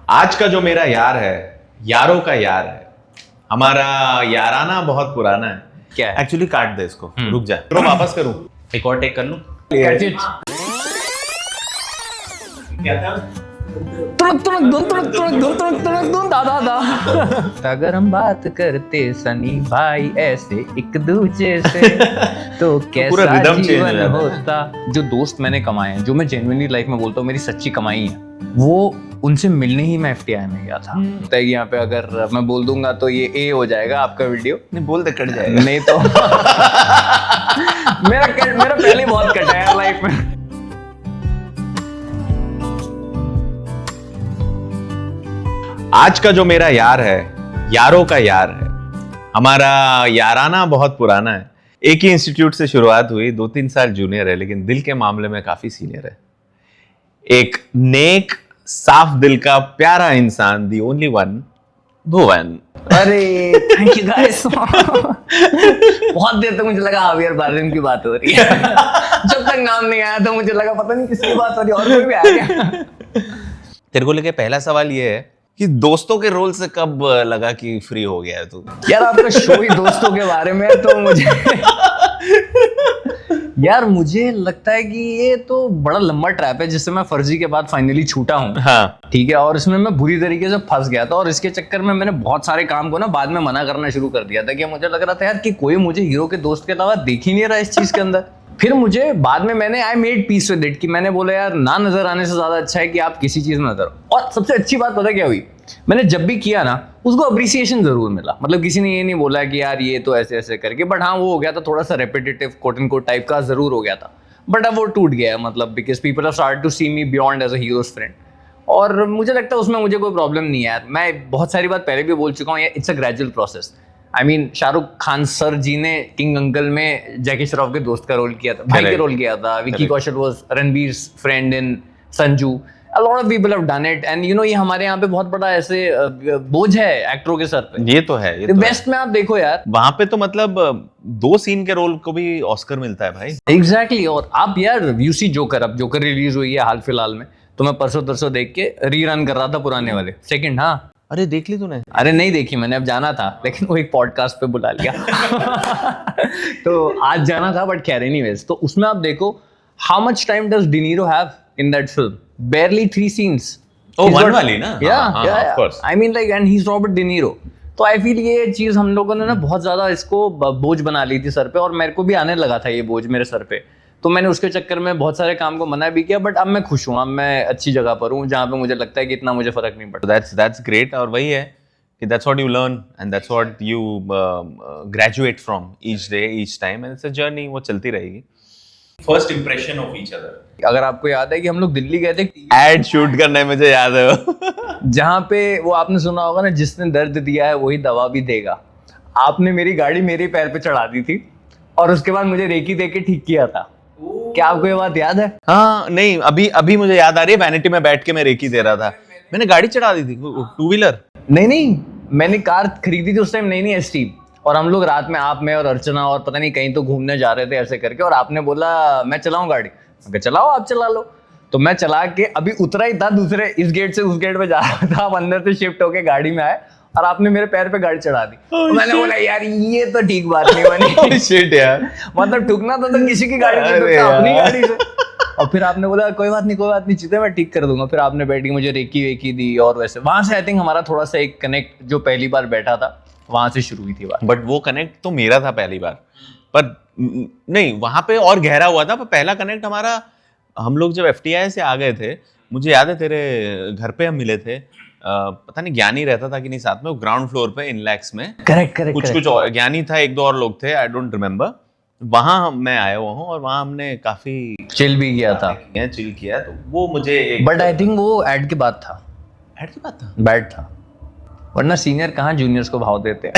आज का जो मेरा यार है, यारों का यार है, हमारा याराना बहुत पुराना है। क्या है? एक्चुअली काट दे इसको, रुक जा, तो वापस करूं, एक और टेक कर लूं? अगर हम बात करते सनी भाई ऐसे एक दूसरे से तो पूरा कैसा rhythm change हो जीवन जाता है। होता। जो दोस्त मैंने कमाए हैं, जो मैं जेन्युइनली लाइफ में बोलता हूँ मेरी सच्ची कमाई है, वो उनसे मिलने ही मैं FTI में गया था। तो यहाँ पे अगर मैं बोल दूंगा तो ये A हो जाएगा आपका वीडियो। नहीं बोल दे, कट जाएगा। नहीं तो मेरा पहले बहुत कटा है लाइफ में। आज का जो मेरा यार है, यारों का यार है, हमारा याराना बहुत पुराना है। एक ही इंस्टीट्यूट से शुरुआत हुई, 2-3 साल जूनियर है, लेकिन दिल के मामले में काफी सीनियर है। एक नेक साफ दिल का प्यारा इंसान, दी ओनली वन, भुवन। अरे थैंक यू गाइस। बहुत देर तक मुझे लगा हावियर बारदेम की बात हो रही है। जब तक नाम नहीं आया तो मुझे लगा पता नहीं किसकी बात हो रही है, और कोई भी आ गया। तेरे को लेके पहला सवाल ये है कि दोस्तों के रोल से कब लगा कि फ्री हो गया है तू? यार आपका शो ही दोस्तों के बारे में है, तो मुझे लगता है कि ये तो बड़ा लंबा ट्रैप है जिससे मैं फर्जी के बाद फाइनली छूटा हूँ। हाँ, ठीक है, और इसमें मैं बुरी तरीके से फंस गया था, और इसके चक्कर में मैंने बहुत सारे काम को ना बाद में मना करना शुरू कर दिया था कि मुझे लग रहा था यार कि कोई मुझे हीरो के दोस्त के अलावा देख ही नहीं रहा इस चीज के अंदर। फिर मुझे बाद में मैंने I made peace with it कि मैंने बोला यार ना नजर आने से ज्यादा अच्छा है कि आप किसी चीज में नजर आओ। और सबसे अच्छी बात पता क्या हुई, मैंने जब भी किया ना उसको अप्रिसिएशन जरूर मिला। मतलब किसी ने ये नहीं बोला कि यार ये तो ऐसे ऐसे करके, बट हाँ वो हो गया था थोड़ा सा repetitive quote and quote type का जरूर हो गया था, बट अब वो टूट गया है। मतलब because people have started to see me beyond as a hero's friend, और मुझे लगता है उसमें मुझे कोई प्रॉब्लम नहीं है यार। मैं बहुत सारी बात पहले भी बोल चुका हूँ, it's a gradual process. I mean Shahrukh Khan sir ji ने किंग अंकल में जैकी श्रॉफ के दोस्त का रोल किया था, भाई के रोल किया था। Vicky Kaushal was Ranbir's friend in Sanju. A lot of people have done it, and you know ये हमारे यहाँ पे बहुत बड़ा ऐसे बोझ है एक्टरों के सर पे। ये तो है, ये तो बेस्ट में आप देखो यार, वहां पे तो मतलब 2 सीन के रोल को भी ऑस्कर मिलता है भाई। एग्जैक्टली। और आप यार यूसी जोकर, अब जोकर रिलीज हुई है हाल फिलहाल में, तो मैं परसों तरसों देख के रीरन कर रहा था पुराने वाले सेकंड। हाँ अरे देख ली तूने? अरे नहीं देखी मैंने, अब जाना था लेकिन वो एक पॉडकास्ट पे बुला लिया। तो आज जाना था, बट खैर एनीवेज। तो उसमें आप देखो how much time does De Niro have in that film? barely 3 scenes. Oh, one वाली ना? Yeah, of course. I mean like, and he's Robert De Niro. तो आई फील ये चीज हम लोगों ने ना बहुत ज्यादा इसको बोझ बना ली थी सर पे, और मेरे को भी आने लगा था ये बोझ मेरे सर पे। तो मैंने उसके चक्कर में बहुत सारे काम को मना भी किया, बट अब मैं खुश हूँ, अब मैं अच्छी जगह पर हूँ जहाँ पे मुझे लगता है कि इतना मुझे फर्क नहीं पड़ता। That's great, और वही है कि that's what you learn and that's what you graduate from each day, each time, and it's a journey, वो चलती रहेगी। First impression of each other. अगर आपको याद है कि हम लोग दिल्ली गए थे एड शूट करने, मुझे याद है वो। जहाँ पे वो आपने सुना होगा ना, जिसने दर्द दिया है वही दवा भी देगा। आपने मेरी गाड़ी मेरे पैर पे चढ़ा दी थी, और उसके बाद मुझे रेकी दे के ठीक किया था। क्या आपको ये बात याद है? हाँ नहीं, अभी मुझे याद आ रही है, वैनिटी में बैठ के मैं रेकी दे रहा था। मैंने गाड़ी चढ़ा दी थी, 2 व्हीलर। नहीं, मैंने कार खरीदी थी उस टाइम, नई एसटी, और हम लोग रात में आप, मैं और अर्चना और पता नहीं कहीं तो घूमने जा रहे थे ऐसे करके, और आपने बोला मैं चलाऊं गाड़ी? मैं चलाओ, आप चला लो। तो मैं चला के अभी उतरा ही था, दूसरे इस गेट से उस गेट पे जा रहा था, आप अंदर से शिफ्ट होके गाड़ी में आए और आपने मेरे पैर पे गाड़ी चढ़ा दी। तो मैंने बोला यार ये तो ठीक बात नहीं बनी। शिट यार, मतलब ठुकना तो किसी की गाड़ी से, अपनी गाड़ी से। और फिर आपने बोला कोई बात नहीं चीजें मैं ठीक कर दूंगा। फिर आपने बैठ के मुझे रेकी वेकी दी, और वैसे वहां से आई थिंक हमारा थोड़ा सा एक कनेक्ट जो पहली बार बैठा था वहां से शुरू हुई थी बात। बट वो कनेक्ट तो मेरा था पहली बार, पर नहीं वहां पे और गहरा हुआ था। पर पहला कनेक्ट हमारा, हम लोग जब FTI से आ गए थे, मुझे याद है तेरे घर पे हम मिले थे। पता नहीं ज्ञानी रहता था कि नहीं साथ में, वो ग्राउंड फ्लोर पे इनलैक्स में। करेक्ट कुछ और ज्ञानी था, 1-2 और लोग थे, आई डोंट रिमेम्बर। वहां मैं आया हुआ हूँ, और वहां हमने काफी चिल भी किया था, चिल किया। तो वो मुझे बट आई थिंक वो एड के बाद था। एड के बाद था? बैड था, वरना सीनियर कहाँ जूनियर्स को भाव देते हैं।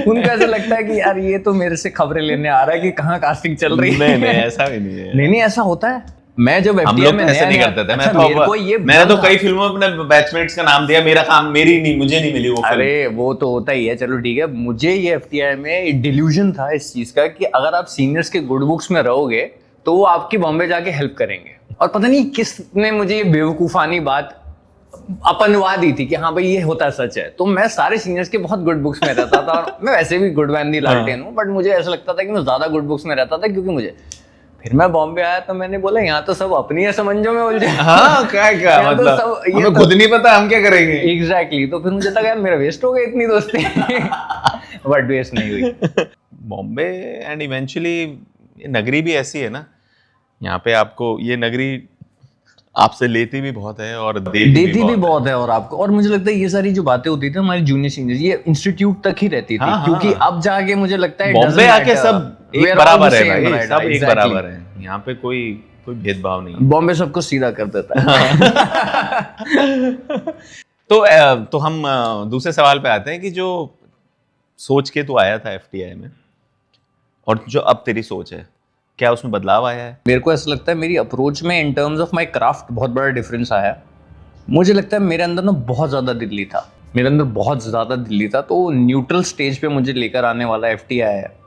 उनको ऐसा लगता है कि यार ये तो मेरे से खबरें लेने आ रहा है कि कहाँ कास्टिंग चल रही है। नहीं ऐसा भी नहीं है। नहीं ऐसा होता है। मैं जब हम FTI लोग में ऐसे नहीं करते थे। मैंने तो कई फिल्मों में अपने बैचमेट्स का नाम दिया, मेरा काम मुझे नहीं मिली वो फिल्म। अरे वो तो होता ही है, चलो ठीक है। मुझे ये FTI में डिल्यूजन था इस चीज का कि अगर आप सीनियर्स के गुड बुक्स में रहोगे तो वो आपकी बॉम्बे जाके हेल्प करेंगे। और पता नहीं किसने मुझे ये बेवकूफानी बात अपनवा दी थी कि हाँ भाई ये होता सच है। तो मैं सारे सीनियर्स के बहुत गुड बुक्स में रहता था, और मैं वैसे भी गुड वैन दी लालटेन हूँ, बट मुझे ऐसा लगता था कि मैं ज्यादा गुड बुक्स में रहता था, क्योंकि मुझे फिर मैं बॉम्बे आया तो मैंने बोला यहाँ तो सब अपनी है समझो में उलझे। हाँ क्या यहाँ तो मतलब सब ये हमें तो- खुद नहीं पता हम क्या करेंगे। एग्जैक्टली तो फिर मुझे लगा यार मेरा वेस्ट हो गया इतनी दोस्ती बट वेस्ट नहीं हुई। बॉम्बे एंड इवेंचुअली नगरी भी ऐसी है ना, यहाँ पे आपको ये नगरी आपसे लेती भी बहुत है और देती भी बहुत है। और आपको, और मुझे लगता है ये सारी जो बातें होती थी हमारे जूनियर सीनियर ये इंस्टीट्यूट तक ही रहती थी। हाँ, क्योंकि हाँ। अब जाके मुझे लगता है बॉम्बे आके सब एक बराबर है भाई, सब एक exactly. बराबर है, यहाँ पे कोई भेदभाव नहीं है। बॉम्बे सबको सीधा कर देता है। तो हम दूसरे सवाल पे आते हैं कि जो सोच के तू आया था एफटीआई में और जो अब तेरी सोच है, क्या उसमें बदलाव आया है? मेरे को ऐसा लगता है मेरी अप्रोच में इन टर्म्स ऑफ माय क्राफ्ट बहुत बड़ा डिफरेंस आया है। मुझे लगता है मेरे अंदर ना बहुत ज़्यादा दिल्ली था, तो न्यूट्रल स्टेज पे मुझे लेकर आने वाला एफटीआई है।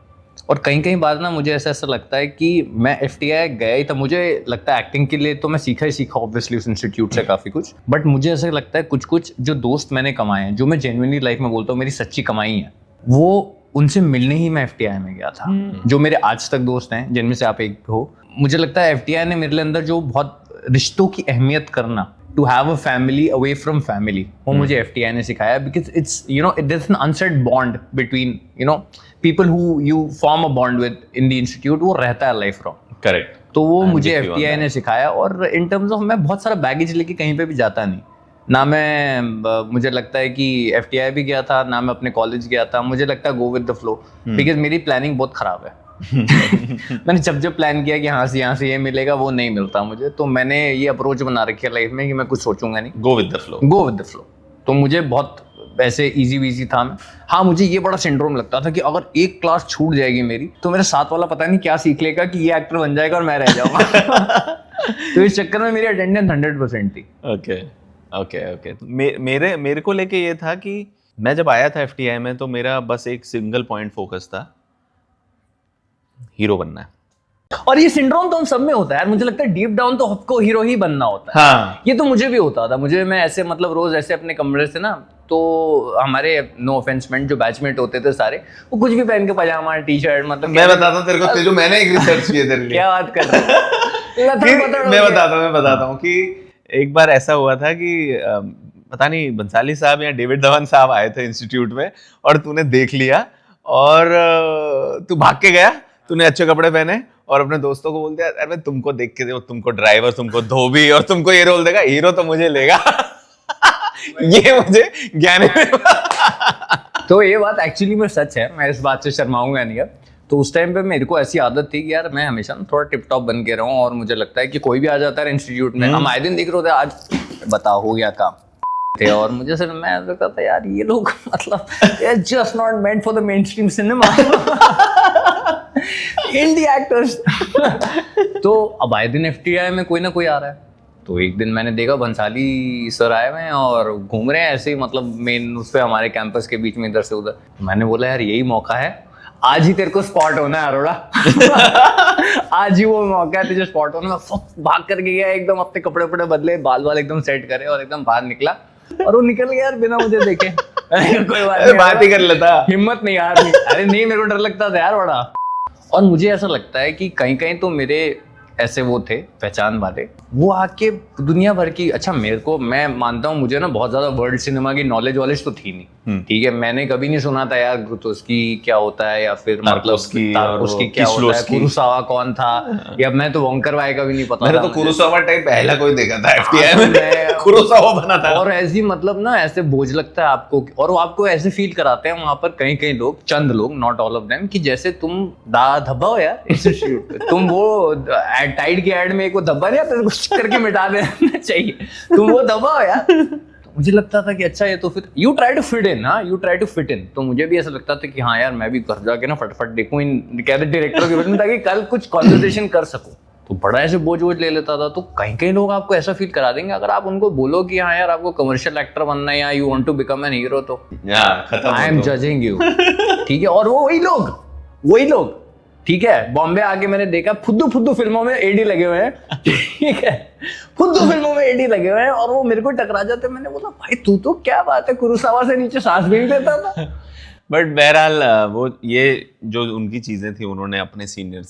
और कहीं बार ना मुझे ऐसा लगता है कि मैं एफटीआई गया ही था, मुझे लगता है एक्टिंग के लिए तो मैं सीखा ऑब्वियसली उस इंस्टीट्यूट से काफ़ी कुछ, बट मुझे ऐसा लगता है कुछ जो दोस्त मैंने कमाए हैं, जो मैं जेन्युइनली लाइफ में बोलता हूँ मेरी सच्ची कमाई है, वो उनसे मिलने ही मैं एफटीआई में गया था। जो मेरे आज तक दोस्त हैं जिनमें से आप एक हो, मुझे लगता है एफटीआई ने मेरे अंदर जो बहुत रिश्तों की अहमियत करना, to have a family away from family, वो मुझे एफटीआई ने सिखाया। Because it's it is an unsaid bond between people who you form a bond within the institute, वो रहता है लाइफ लॉन्ग। करेक्ट। तो वो मुझे एफटीआई ने सिखाया। और इन टर्म्स ऑफ मैं बहुत सारा बैगेज लेके कहीं पे भी जाता नहीं ना। मुझे लगता है कि एफटीआई भी गया था ना, मैं अपने कॉलेज गया था। मुझे लगता है go with the flow, because मेरी प्लानिंग बहुत खराब है। मैंने जब प्लान किया कि यहाँ से ये मिलेगा, वो नहीं मिलता मुझे। तो मैंने ये अप्रोच बना रखी है लाइफ में कि मैं कुछ सोचूंगा नहीं, गो विद द फ्लो। तो मुझे बहुत ऐसे इजी वीजी था मैं। हाँ, मुझे ये बड़ा सिंड्रोम लगता था कि अगर एक क्लास छूट जाएगी मेरी तो मेरा साथ वाला पता नहीं क्या सीख लेगा कि ये एक्टर बन जाएगा और मैं रह जाऊंगा। तो इस चक्कर में मेरी अटेंडेंस 100% थी। ओके। मेरे को लेके ये था कि मैं जब आया था एफटीआई में तो मेरा बस एक सिंगल पॉइंट फोकस था, हीरो बनना है। और ये सिंड्रोम तो हम सब में होता है यार, मुझे लगता है डीप डाउन तो सबको हीरो ही बनना होता है। हाँ। ये तो मुझे भी होता था। मैं ऐसे मतलब रोज ऐसे अपने कमरे से ना, तो हमारे नो ऑफेंसमेंट जो बैचमेट होते थे सारे, वो कुछ भी पहन के पजामा टी शर्ट, मतलब मैं बताता हूँ तेरे को, जो मैंने एक रिसर्च किया तेरे लिए। क्या बात कर रहे हो? मैं बताता हूँ कि एक बार ऐसा हुआ था कि पता नहीं बंसाली साहब या डेविड धवन साहब आए थे इंस्टीट्यूट में और तूने देख लिया और तू भाग के गया, तूने अच्छे कपड़े पहने और अपने दोस्तों को बोल दिया, अरे तुमको देख के तुमको ड्राइवर, तुमको धोबी और तुमको ये रोल देगा, हीरो तो मुझे लेगा। ये मुझे ज्ञान तो ये बात एक्चुअली में सच है, मैं इस बात से शर्माऊंगा नहीं अब। तो उस टाइम पे मेरे को ऐसी आदत थी कि यार मैं हमेशा ना थोड़ा टिप टॉप बन के रहूं, और मुझे लगता है कि कोई भी आ जाता है इंस्टीट्यूट में, हम आए दिन देख रहे होते आज बताओ हो गया काम थे, और मुझे सिर्फ मैं लगता था यार ये लोग मतलब just not meant for the mainstream cinema, indie actors. तो अब आए दिन एफटीआई में कोई ना कोई आ रहा है। तो एक दिन मैंने देखा बंसाली सर आए हुए हैं और घूम रहे हैं ऐसे ही, मतलब मेन उस पे हमारे कैंपस के बीच में इधर से उधर। मैंने बोला यार यही मौका है, आज ही तेरे को स्पॉट होना है अरोड़ा। आज ही वो मौका है तुझे स्पॉट होना। मैं भाग कर गया एकदम, अपने कपड़े वपड़े बदले, बाल वाल एकदम सेट करे और एकदम बाहर निकला, और वो निकल गया यार बिना मुझे देखे। कोई बात ही कर लेता, हिम्मत नहीं यार। अरे नहीं, मेरे को डर लगता था यार बड़ा। और मुझे ऐसा लगता है कि कहीं कहीं तो मेरे ऐसे वो थे पहचान वाले, वो आके दुनिया भर की, अच्छा मेरे को, मैं मानता हूँ मुझे ना बहुत ज्यादा वर्ल्ड सिनेमा की नॉलेज वॉलेज तो थी नहीं, ठीक है, मैंने कभी नहीं सुना था यार तो उसकी क्या होता है, या फिर मतलब उसकी क्या होता है, कुरोसावा कौन था, या मैं तो वोंकर वाई का भी नहीं पता। मैंने तो कुरोसावा टाइप पहला कोई देखा था एफटीआई में, कुरोसावा बना था। और ऐसी मतलब ना ऐसे बोझ लगता है आपको, और वो आपको ऐसे फील कराते हैं वहां पर कई कई लोग, चंद लोग, नॉट ऑल ऑफ देम, कि जैसे तुम धब्बा हो यार इंस्टीट्यूट पे, तुम वो टाइड के एड में एक वो धब्बा नहीं आता कुछ करके मिटा देना चाहिए, तुम वो धब्बा हो यार। तो मुझे लगता था कि अच्छा ये तो फिर you try to fit in, हाँ you try to fit in. तो मुझे भी ऐसा लगता था कि हाँ यार मैं भी घर जाके ना फटाफट देखूं इन कहते डायरेक्टरों के बारे में, ताकि कल कुछ कॉन्वर्सेशन कर सकूं। तो बड़ा ऐसे बोझ ले लेता था। तो कहीं कहीं लोग आपको ऐसा फील करा देंगे अगर आप उनको बोलो कि हाँ यार आपको कमर्शियल एक्टर बनना है या you want to become an hero, तो आई एम जजिंग यू, ठीक है। और वो वही लोग ठीक है, बॉम्बे आके मैंने देखा फुद्दू फुद्दू फिल्मों में एडी लगे हुए हैं, ठीक है, फुद्दू फिल्मों में एडी लगे हुए हैं और वो मेरे को टकरा जाते। मैंने बोला भाई तू तो क्या बात है, कुरुसावा से नीचे सांस भी नहीं लेता था। बट बहरहाल वो ये जो उनकी चीजें थी उन्होंने अपने सीनियर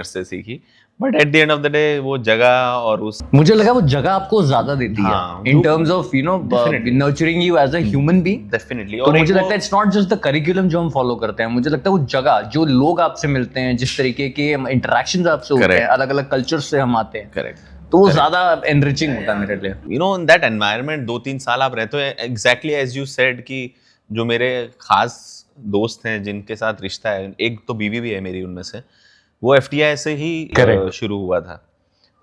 से सीखी, but at the end of the day वो जगह और उस मुझे लगा वो जगह आपको ज्यादा देती हाँ, है in terms of you know nurturing you as a human being. Definitely. तो मुझे लगता है it's not just the curriculum जो हम फॉलो करते हैं, मुझे लगता है वो जगह जो लोग आपसे मिलते हैं, जिस तरीके के इंटरेक्शंस आपसे होते हैं, अलग अलग कल्चर से हम आते हैं, करेक्ट, तो वो ज्यादा एनरिचिंग होता है मेरे लिए। You know in that environment 2-3 साल आप रहते हो, एग्जैक्टली एज यू सेड कि जो मेरे खास दोस्त हैं जिनके साथ रिश्ता है, एक तो बीवी भी है मेरी उनमें से, वो FTI से ही शुरू हुआ था।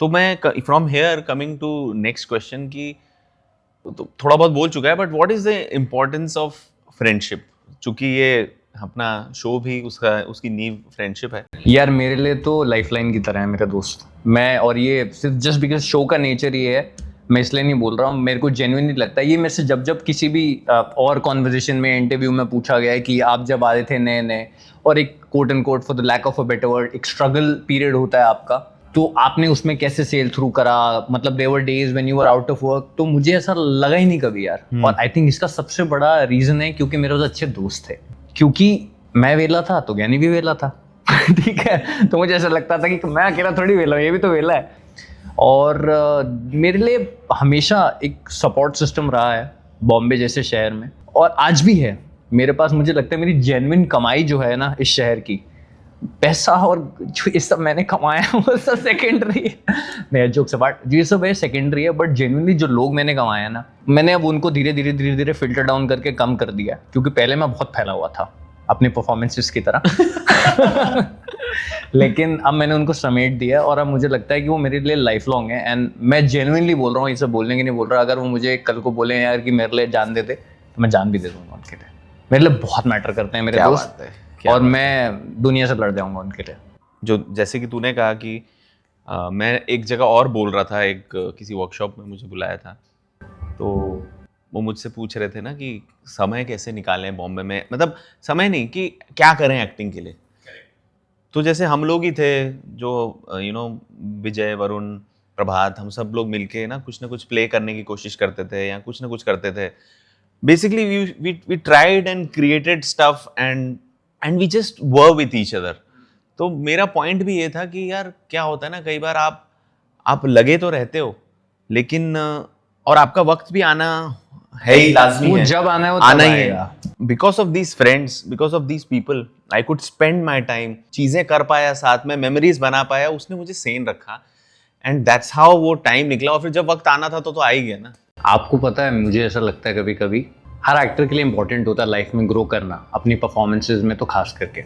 तो मैं from here coming to next question की तो थोड़ा बहुत बोल चुका है, but what is the importance of friendship, चूंकि ये अपना शो भी उसकी नींव फ्रेंडशिप है। यार मेरे लिए तो लाइफलाइन की तरह है मेरे दोस्त, मैं, और ये सिर्फ जस्ट बिकॉज शो का नेचर ये है, मैं इसलिए नहीं बोल रहा हूँ, मेरे को जेन्युइनली लगता है ये। मेरे से जब किसी भी और कॉन्वर्जेशन में, इंटरव्यू में पूछा गया है कि आप जब आए थे नए नए, और एक quote and quote for the lack of a better word एक स्ट्रगल पीरियड होता है आपका, तो आपने उसमें कैसे सेल थ्रू करा, मतलब there were days when you were out of work, तो मुझे ऐसा लगा ही नहीं कभी यार। और आई थिंक इसका सबसे बड़ा रीजन है क्योंकि मेरे पास अच्छे दोस्त थे, क्योंकि मैं वेला था तो ज्ञानी भी वेला था ठीक है, तो मुझे ऐसा लगता था कि मैं अकेला थोड़ी वेला हूँ, ये भी तो वेला है। और मेरे लिए हमेशा एक सपोर्ट सिस्टम रहा है बॉम्बे जैसे शहर में, और आज भी है मेरे पास। मुझे लगता है मेरी जेन्युइन कमाई जो है ना इस शहर की, पैसा और जो ये सब मैंने कमाया वो सब सेकेंडरी है, मेरा जोक से बात, ये सब है सेकेंडरी है, बट जेन्युइनली जो लोग मैंने कमाया ना, मैंने अब उनको धीरे धीरे फिल्टर डाउन करके कम कर दिया, क्योंकि पहले मैं बहुत फैला हुआ था अपने परफॉर्मेंसेस की तरह लेकिन अब मैंने उनको समेट दिया, और अब मुझे लगता है कि वो मेरे लिए लाइफ लॉन्ग है। एंड मैं जेन्युइनली बोल रहा हूँ, ये सब बोलने के नहीं बोल रहा, अगर वो मुझे कल को बोले यार कि मेरे लिए जान दे दे, तो मैं जान भी दे दूंगा उनके लिए। मेरे लिए बहुत मैटर करते हैं मेरे दोस्त, और मैं दुनिया से लड़ जाऊंगा उनके लिए। जो जैसे कि तूने कहा कि मैं एक जगह और बोल रहा था, एक किसी वर्कशॉप में मुझे बुलाया था, तो वो मुझसे पूछ रहे थे ना कि समय कैसे निकालें बॉम्बे में, मतलब समय नहीं कि क्या करें एक्टिंग के लिए। तो जैसे हम लोग ही थे जो यू नो विजय, वरुण, प्रभात, हम सब लोग मिलके ना कुछ प्ले करने की कोशिश करते थे या कुछ ना कुछ करते थे। Basically we tried and created stuff and we just were with each other. तो मेरा पॉइंट भी ये था कि यार क्या होता है ना, कई बार आप लगे तो रहते हो, लेकिन और आपका वक्त भी आना है ही, लाजमी है, जब आना है वो आना ही है। Because of these friends, because of these people I could spend my time, चीजें कर पाया साथ में, मेमोरीज बना पाया, उसने मुझे सेन रखा, एंड दैट्स हाउ वो टाइम निकला। और फिर जब वक्त आना था तो आ ही गया ना। आपको पता है, मुझे ऐसा लगता है कभी कभी हर एक्टर के लिए इंपॉर्टेंट होता है लाइफ में ग्रो करना, अपनी परफॉर्मेंसेज में तो खास करके।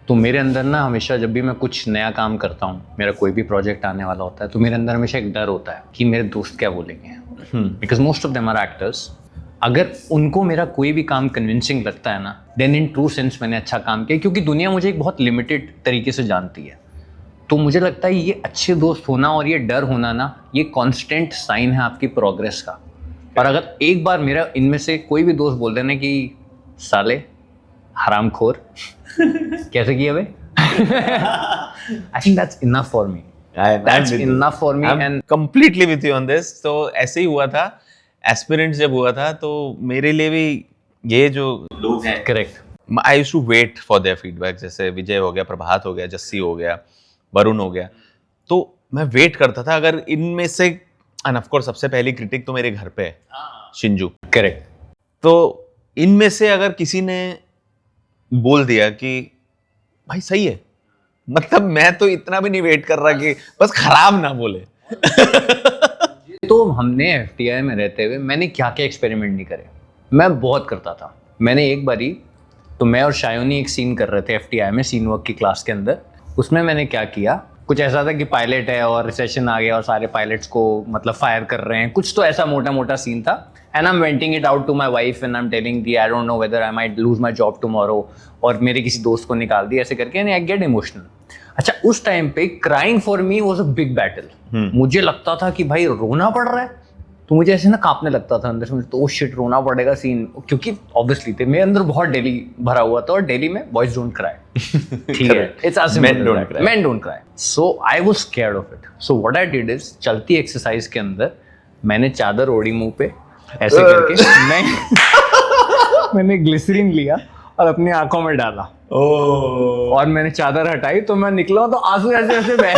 तो मेरे अंदर ना हमेशा जब भी मैं कुछ नया काम करता हूँ, मेरा कोई भी प्रोजेक्ट आने वाला होता है, तो मेरे अंदर हमेशा एक डर होता है कि मेरे दोस्त क्या बोलेंगे, because most of them are actors. अगर उनको मेरा कोई भी काम कन्विंसिंग लगता है ना, देन इन ट्रू सेंस मैंने अच्छा काम किया, क्योंकि दुनिया मुझे एक बहुत लिमिटेड तरीके से जानती है। तो मुझे लगता है ये अच्छे दोस्त होना और ये डर होना ना, ये कॉन्स्टेंट साइन है आपकी प्रोग्रेस का। और अगर एक बार मेरा इनमें से कोई भी दोस्त बोल देना कि साले हरामखोर कैसे किया बे, I think that's enough for me, that's enough for me and completely with you on this. तो ऐसे ही हुआ था, एस्पिरेंट्स जब हुआ था, तो मेरे लिए भी ये जो लोग हैं, correct, I used to wait for their feedback. जैसे विजय हो गया, प्रभात हो गया, जस्सी हो गया, वरुण हो गया, तो मैं वेट करता था अगर इनमें से, एंड ऑफ कोर्स सबसे पहली क्रिटिक तो मेरे घर पे है, शिंजू, करेक्ट। तो इनमें से अगर किसी ने बोल दिया कि भाई सही है, मतलब मैं तो इतना भी नहीं वेट कर रहा कि बस खराब ना बोले। तो हमने FTI में रहते हुए मैंने क्या क्या एक्सपेरिमेंट नहीं करे, मैं बहुत करता था। मैंने एक बारी, तो मैं और शायोनी एक सीन कर रहे थे FTI में, सीन वर्क की क्लास के अंदर। उसमें मैंने क्या किया, कुछ ऐसा था कि पायलट है और रिसेशन आ गया और सारे पायलट्स को मतलब फायर कर रहे हैं, कुछ तो ऐसा मोटा मोटा सीन था। And I am venting it out to my wife and I am telling the I don't know whether I might lose my job tomorrow, और मेरे किसी दोस्त को निकाल दिया ऐसे करके, एंड आई गेट इमोशनल। अच्छा, उस टाइम पे crying for me was a big battle. मुझे लगता था कि भाई रोना पड़ रहा है, तो मुझे ऐसे ना कांपने लगता था अंदर से, मुझे तो ओ शिट रोना पड़ेगा सीन, क्योंकि ऑब्वियसली थे मेरे अंदर बहुत डेली भरा हुआ था, और डेली में बॉयज डोंट क्राई, ठीक है, it's as Men don't cry. men don't cry. So I was scared of it. So what I did is, चलती एक्सरसाइज के अंदर मैंने चादर ओढ़ी मुंह पे ऐसे करके मैंने ग्लिसरीन लिया और अपनी आंखों में डाला, और मैंने चादर हटाई तो मैं निकला तो आंसू ऐसे ऐसे बह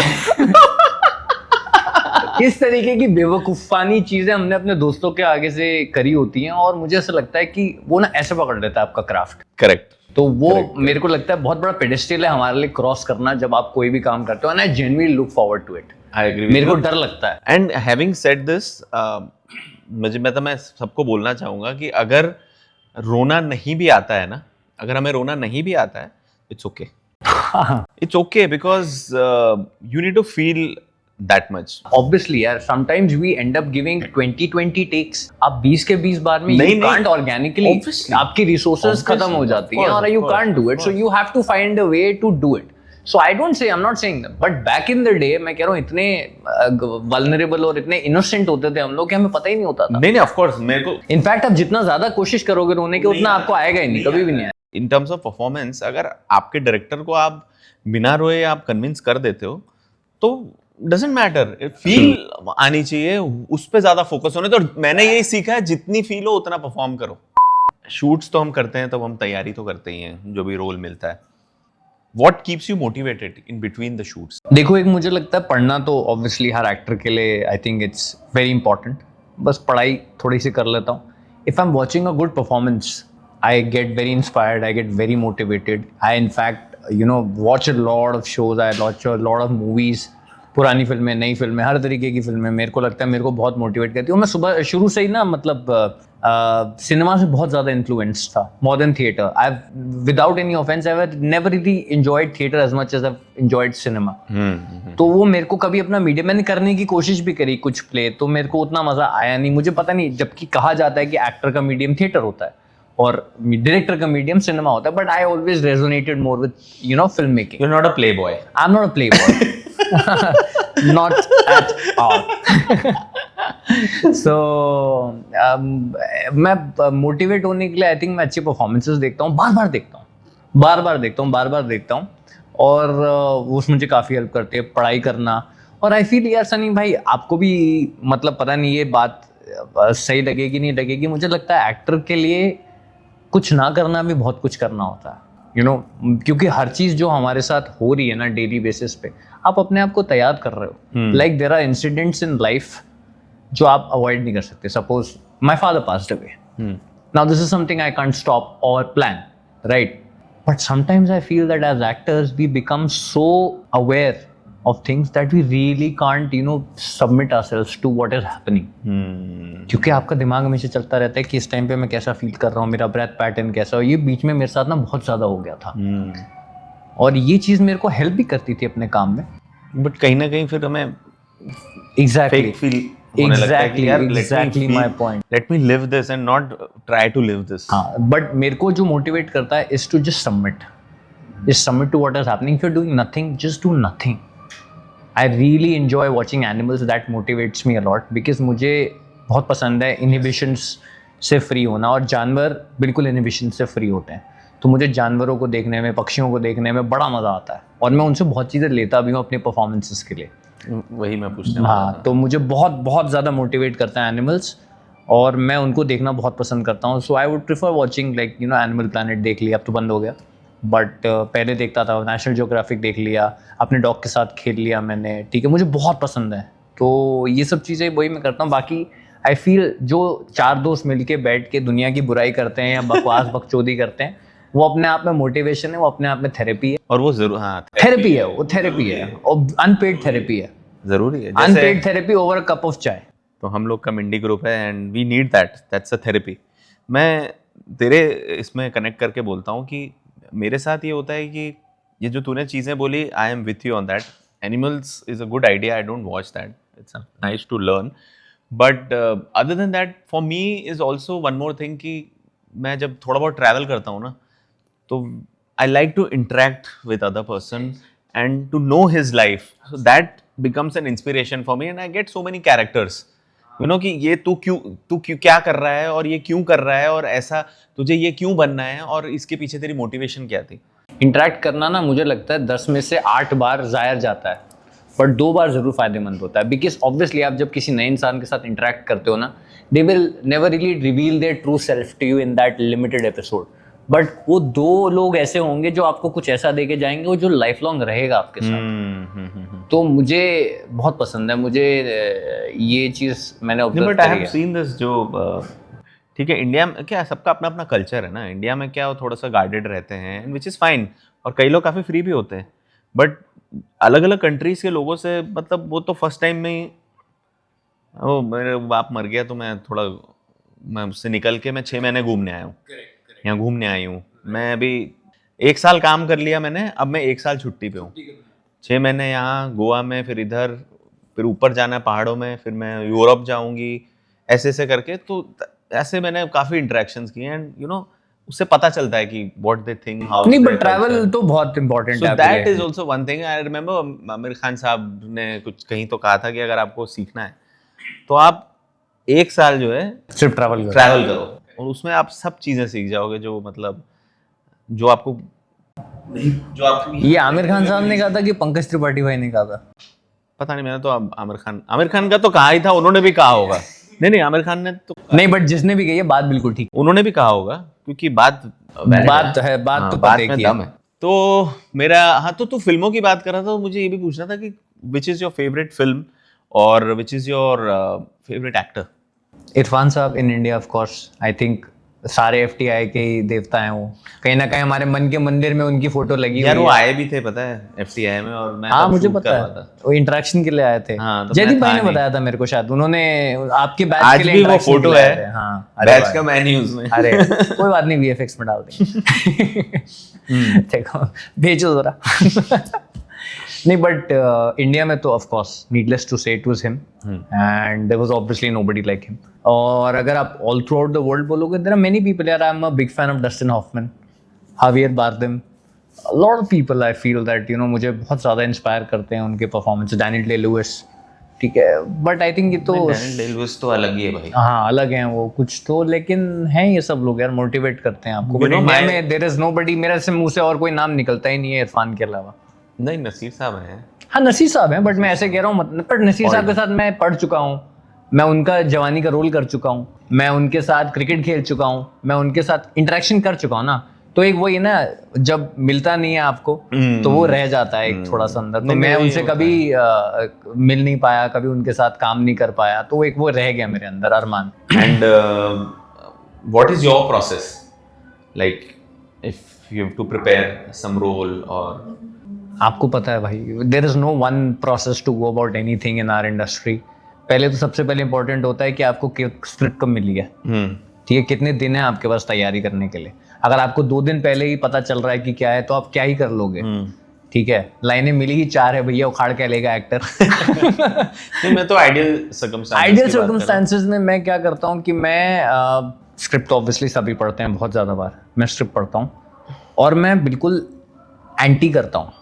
इस तरीके की बेवकूफानी चीजें हमने अपने दोस्तों के आगे से करी होती हैं, और मुझे ऐसा लगता है कि वो ना ऐसे पकड़ लेता है आपका क्राफ्ट। करेक्ट। तो वो मेरे को लगता है बहुत बड़ा पेडेस्टल है हमारे लिए क्रॉस करना, जब आप कोई भी काम करते हो, and I genuinely look forward to it. I agree. मेरे को डर लगता है। एंड हैविंग सेड दिस, मैं सबको बोलना चाहूंगा कि अगर रोना नहीं भी आता है ना, अगर हमें रोना नहीं भी आता है, it's okay, it's okay, because you need to feel that much. Obviously यार, sometimes we end up giving 20 takes. आप 20 के 20 बार में you can't organically, आपकी resources खत्म हो जाती हैं, और you can't do it, so you have to find a way to do it. So I don't say, I'm not saying that, but back in the day, मैं कह रहा हूँ इतने vulnerable और इतने innocent होते थे हम लोग कि हमें पता ही नहीं होता था। नहीं, of course, मेरे को इनफैक्ट आप जितना ज्यादा कोशिश करोगे रोने की, उतना आपको आएगा ही नहीं, कभी भी नहीं आएगा। In terms of performance, अगर आपके डायरेक्टर को आप बिना रोए आप कन्विंस कर देते हो, तो डजेंट मैटर, फील आनी चाहिए, उस पे ज्यादा फोकस होने। तो मैंने यही सीखा है, जितनी फील हो उतना परफॉर्म करो। शूट्स तो हम करते हैं, तब हम तैयारी तो करते ही हैं, जो भी रोल मिलता है। What keeps you motivated in between the shoots? देखो, एक मुझे लगता है पढ़ना तो ऑब्वियसली हर एक्टर के लिए आई थिंक इट्स वेरी इंपॉर्टेंट। बस पढ़ाई थोड़ी सी कर लेता हूँ। If I am watching a good performance, I get very inspired, I get very motivated. I in fact watch a lot of shows, I watch a lot of movies, पुरानी फिल्में, नई फिल्में, हर तरीके की फिल्में मेरे को लगता है मेरे को बहुत मोटिवेट करती हूँ। मैं सुबह शुरू से ही ना, मतलब सिनेमा से बहुत ज़्यादा इन्फ्लुएंस था, more than theatre. I without any offence, I never really enjoyed theatre as much as I enjoyed cinema. तो वो मेरे को कभी अपना मीडियम, मैंने करने की कोशिश भी करी कुछ प्ले, तो मेरे को उतना मज़ा आया नहीं। मुझे पता नहीं, जबकि कहा जाता है कि एक्टर का मीडियम थिएटर होता है और डायरेक्टर का मीडियम सिनेमा होता है, but I always resonated more with film making. You are not a playboy. I am not a playboy, not at all. So मैं मोटिवेट होने के लिए आई थिंक मैं अच्छी परफॉर्मेंसेस देखता हूँ, बार बार देखता हूँ, और वो मुझे काफ़ी हेल्प करती है पढ़ाई करना। और आई फील यार सनी भाई, आपको भी मतलब पता नहीं ये बात सही लगेगी नहीं लगेगी, मुझे लगता है एक्टर के लिए कुछ ना करना भी बहुत कुछ करना होता है, क्योंकि हर चीज जो हमारे साथ हो रही है ना डेली बेसिस पे, आप अपने आप को तैयार कर रहे हो। Like there are incidents in life जो आप अवॉइड नहीं कर सकते। Suppose my father passed away, now this is something I can't stop or plan, right? But sometimes I feel that as actors we become so aware of things that we really can't submit ourselves to what is happening. क्योंकि आपका दिमाग हमेशा चलता रहता है कि इस time पे मैं कैसा फील कर रहा हूँ, मेरा ब्रेथ पैटर्न कैसा हो। ये बीच में मेरे साथ ना बहुत ज़्यादा हो गया था, और ये चीज़ मेरे को हेल्प भी करती थी अपने काम में। बट कहीं ना कहीं फिर हमें exactly feel exactly my point, let me live this and not try to live this. हाँ, बट मेरे को जो मोटिवेट करता है is to just submit to what is happening. If you are doing nothing, just do nothing. I really enjoy watching animals, that motivates me a lot, because मुझे बहुत पसंद है इनहिबिशंस से फ्री होना, और जानवर बिल्कुल इनहिबिशन से फ्री होते हैं। तो मुझे जानवरों को देखने में, पक्षियों को देखने में बड़ा मज़ा आता है, और मैं उनसे बहुत चीज़ें लेता भी हूँ अपनी परफॉर्मेंसेस के लिए। वही मैं पूछने वाला था। हाँ, तो मुझे बहुत बहुत ज़्यादा मोटिवेट करता है एनिमल्स, और मैं उनको देखना बहुत पसंद करता हूँ। So I would prefer watching like Animal Planet देख लिया, अब तो बंद हो गया, बट पहले देखता था, नेशनल ज्योग्राफिक देख लिया, अपने डॉग के साथ खेल लिया मैंने, ठीक है, मुझे बहुत पसंद है। तो ये सब चीज़ें वही मैं करता हूँ। बाकी आई फील जो चार दोस्त मिलके बैठ के दुनिया की बुराई करते हैं या बकवास बकचोदी करते हैं, वो अपने आप में मोटिवेशन है, वो अपने आप में थेरेपी है। और वो जरूर, हाँ, थेरेपी है, वो थेरेपी है, और अनपेड थेरेपी है, जरूरी है। Unpaid therapy over a cup of chai. तो हम लोग का मिंडी ग्रुप है and we need that's a therapy. मैं तेरे इसमें कनेक्ट करके बोलता हूँ कि मेरे साथ ये होता है कि ये जो तूने चीज़ें बोली, I am with you on that. Animals is a good idea, I don't watch that, it's nice to learn, but other than that for me is also one more thing कि मैं जब थोड़ा बहुत ट्रैवल करता हूँ ना, तो I like to interact with other person and to know his life, so that becomes an inspiration for me and I get so many characters you know कि ये तू क्यों क्या कर रहा है और ये क्यों कर रहा है और ऐसा तुझे ये क्यों बनना है और इसके पीछे तेरी मोटिवेशन क्या थी? इंटरेक्ट करना ना मुझे लगता है 10 में से 8 बार ज़ाया जाता है, बट 2 बार ज़रूर फायदेमंद होता है। बिकॉज ऑब्वियसली आप जब किसी नए इंसान के साथ इंटरेक्ट करते हो ना, they will never really reveal their true self to you in that limited episode, but वो 2 लोग ऐसे होंगे जो आपको कुछ ऐसा दे के जाएंगे वो जो लाइफ लॉन्ग रहेगा आपके साथ। तो मुझे बहुत पसंद है, मुझे ये चीज़ मैंने ऑब्जर्व बट आई करी हैव है। सीन दिस जो ठीक है, इंडिया में क्या सबका अपना अपना कल्चर है ना, इंडिया में क्या वो थोड़ा सा गार्डेड रहते हैं विच इज़ फाइन, और कई लोग काफ़ी फ्री भी होते हैं, बट अलग अलग कंट्रीज के लोगों से मतलब वो तो फर्स्ट टाइम में ही ओ मेरे बाप मर गया तो मैं उससे निकल के मैं 6 महीने घूमने आया हूँ, यहाँ घूमने आई हूँ मैं। अभी 1 साल काम कर लिया मैंने, अब मैं 1 साल छुट्टी पे हूँ, 6 महीने यहाँ गोवा में, फिर इधर, फिर ऊपर जाना है पहाड़ों में, फिर मैं यूरोप जाऊँगी, ऐसे ऐसे करके। तो ऐसे मैंने काफ़ी इंटरेक्शंस किए एंड यू नो उससे पता चलता है कि व्हाट दे थिंक, हाउ नहीं, बट ट्रैवल तो बहुत इंपॉर्टेंट सो है। That is also one thing. I remember Aamir Khan साहब ने कुछ कहीं तो कहा था कि अगर आपको सीखना है तो आप 1 साल जो है सिर्फ ट्रैवल करो और उसमें आप सब चीजें सीख जाओगे जो मतलब जो आपको ये आमिर खान साहब ने कहा था कि पंकज त्रिपाठी भाई ने कहा था? पता नहीं, मैंने तो आमिर खान का तो कहा ही था, उन्होंने भी कहा होगा। नहीं आमिर खान ने तो नहीं, बट जिसने भी कही है बात बिल्कुल ठीक, उन्होंने भी कहा होगा क्योंकि बात है, बात तो बात पते में की दम है। तो मेरा तो तू फिल्मों की बात कर रहा था, तो मुझे ये भी पूछना था कि which is your favourite film और which is your favourite actor? Irfan साहब in India of course, I think सारे एफटीआई के ही देवता हैं वो, कहीं ना कहीं हमारे मन के मंदिर में उनकी फोटो लगी यार हुई वो है। आए भी थे पता है एफटीआई में, और मैं हाँ तब मुझे shoot पता कर है, रहा था। वो इंटरेक्शन के लिए आए थे। हाँ, तो जयदीप मैं भाई था ने नहीं। बताया था मेरे को, शायद उन्होंने आपके बैच आज के लिए भी वो interaction फोटो के लिए है आए थे। हाँ, अरे बैच वाह। का मैं नहीं उसमें। अरे कोई बात नहीं, वीएफएक्स में डाल देंगे। देखो भेजो जरा। नहीं, बट इंडिया में तो of course needless to say it was him and there was obviously nobody like him. और अगर आप all throughout the world बोलोगे, देयर आर मेनी पीपल यार। I am a big fan of Dustin Hoffman, Javier Bardem, a lot of people I feel that you know मुझे बहुत ज़्यादा inspire करते हैं उनके परफॉर्मेंस। डैनियल डे लुइस, ठीक है, बट आई थिंक ये तो डैनियल डे लुइस तो अलग ही है भाई। हाँ अलग हैं वो कुछ तो, लेकिन हैं ये सब लोग यार, मोटिवेट करते हैं आपको। बट इंडिया में देयर इज नोबडी, मेरे से मुंह से और कोई नाम निकलता ही नहीं है इरफान के अलावा। नहीं, नसीर साहब हैं। हाँ नसीर साहब हैं, बट मैं ऐसे कह रहा हूँ मतलब, पर नसीर साहब के साथ मैं पढ़ चुका हूँ, मैं उनका जवानी का रोल कर चुका हूँ, मैं उनके साथ क्रिकेट खेल चुका हूँ, मैं उनके साथ इंटरेक्शन कर चुका हूँ ना। तो एक वही ना, जब मिलता नहीं है आपको तो वो रह जाता है एक थोड़ा सा अंदर। तो मैं उनसे कभी मिल नहीं पाया, कभी उनके साथ काम नहीं कर पाया, तो एक वो रह गया मेरे अंदर अरमान। And what is your process like if you have to prepare some role? और आपको पता है भाई, there is no one process to go about anything in our industry. पहले तो सबसे पहले इंपॉर्टेंट होता है कि आपको स्क्रिप्ट कब मिली है, ठीक है, कितने दिन है आपके पास तैयारी करने के लिए। अगर आपको 2 दिन पहले ही पता चल रहा है कि क्या है, तो आप क्या ही कर लोगे, ठीक है। लाइनें मिली ही 4 है भैया, उखाड़ के लेगा एक्टर। नहीं, मैं तो आइडियल सर्कमस्टांसेस में मैं क्या करता हूँ कि मैं स्क्रिप्ट ऑब्वियसली सभी पढ़ते हैं बहुत ज़्यादा बार, मैं स्क्रिप्ट पढ़ता हूँ और मैं बिल्कुल एंटी करता हूँ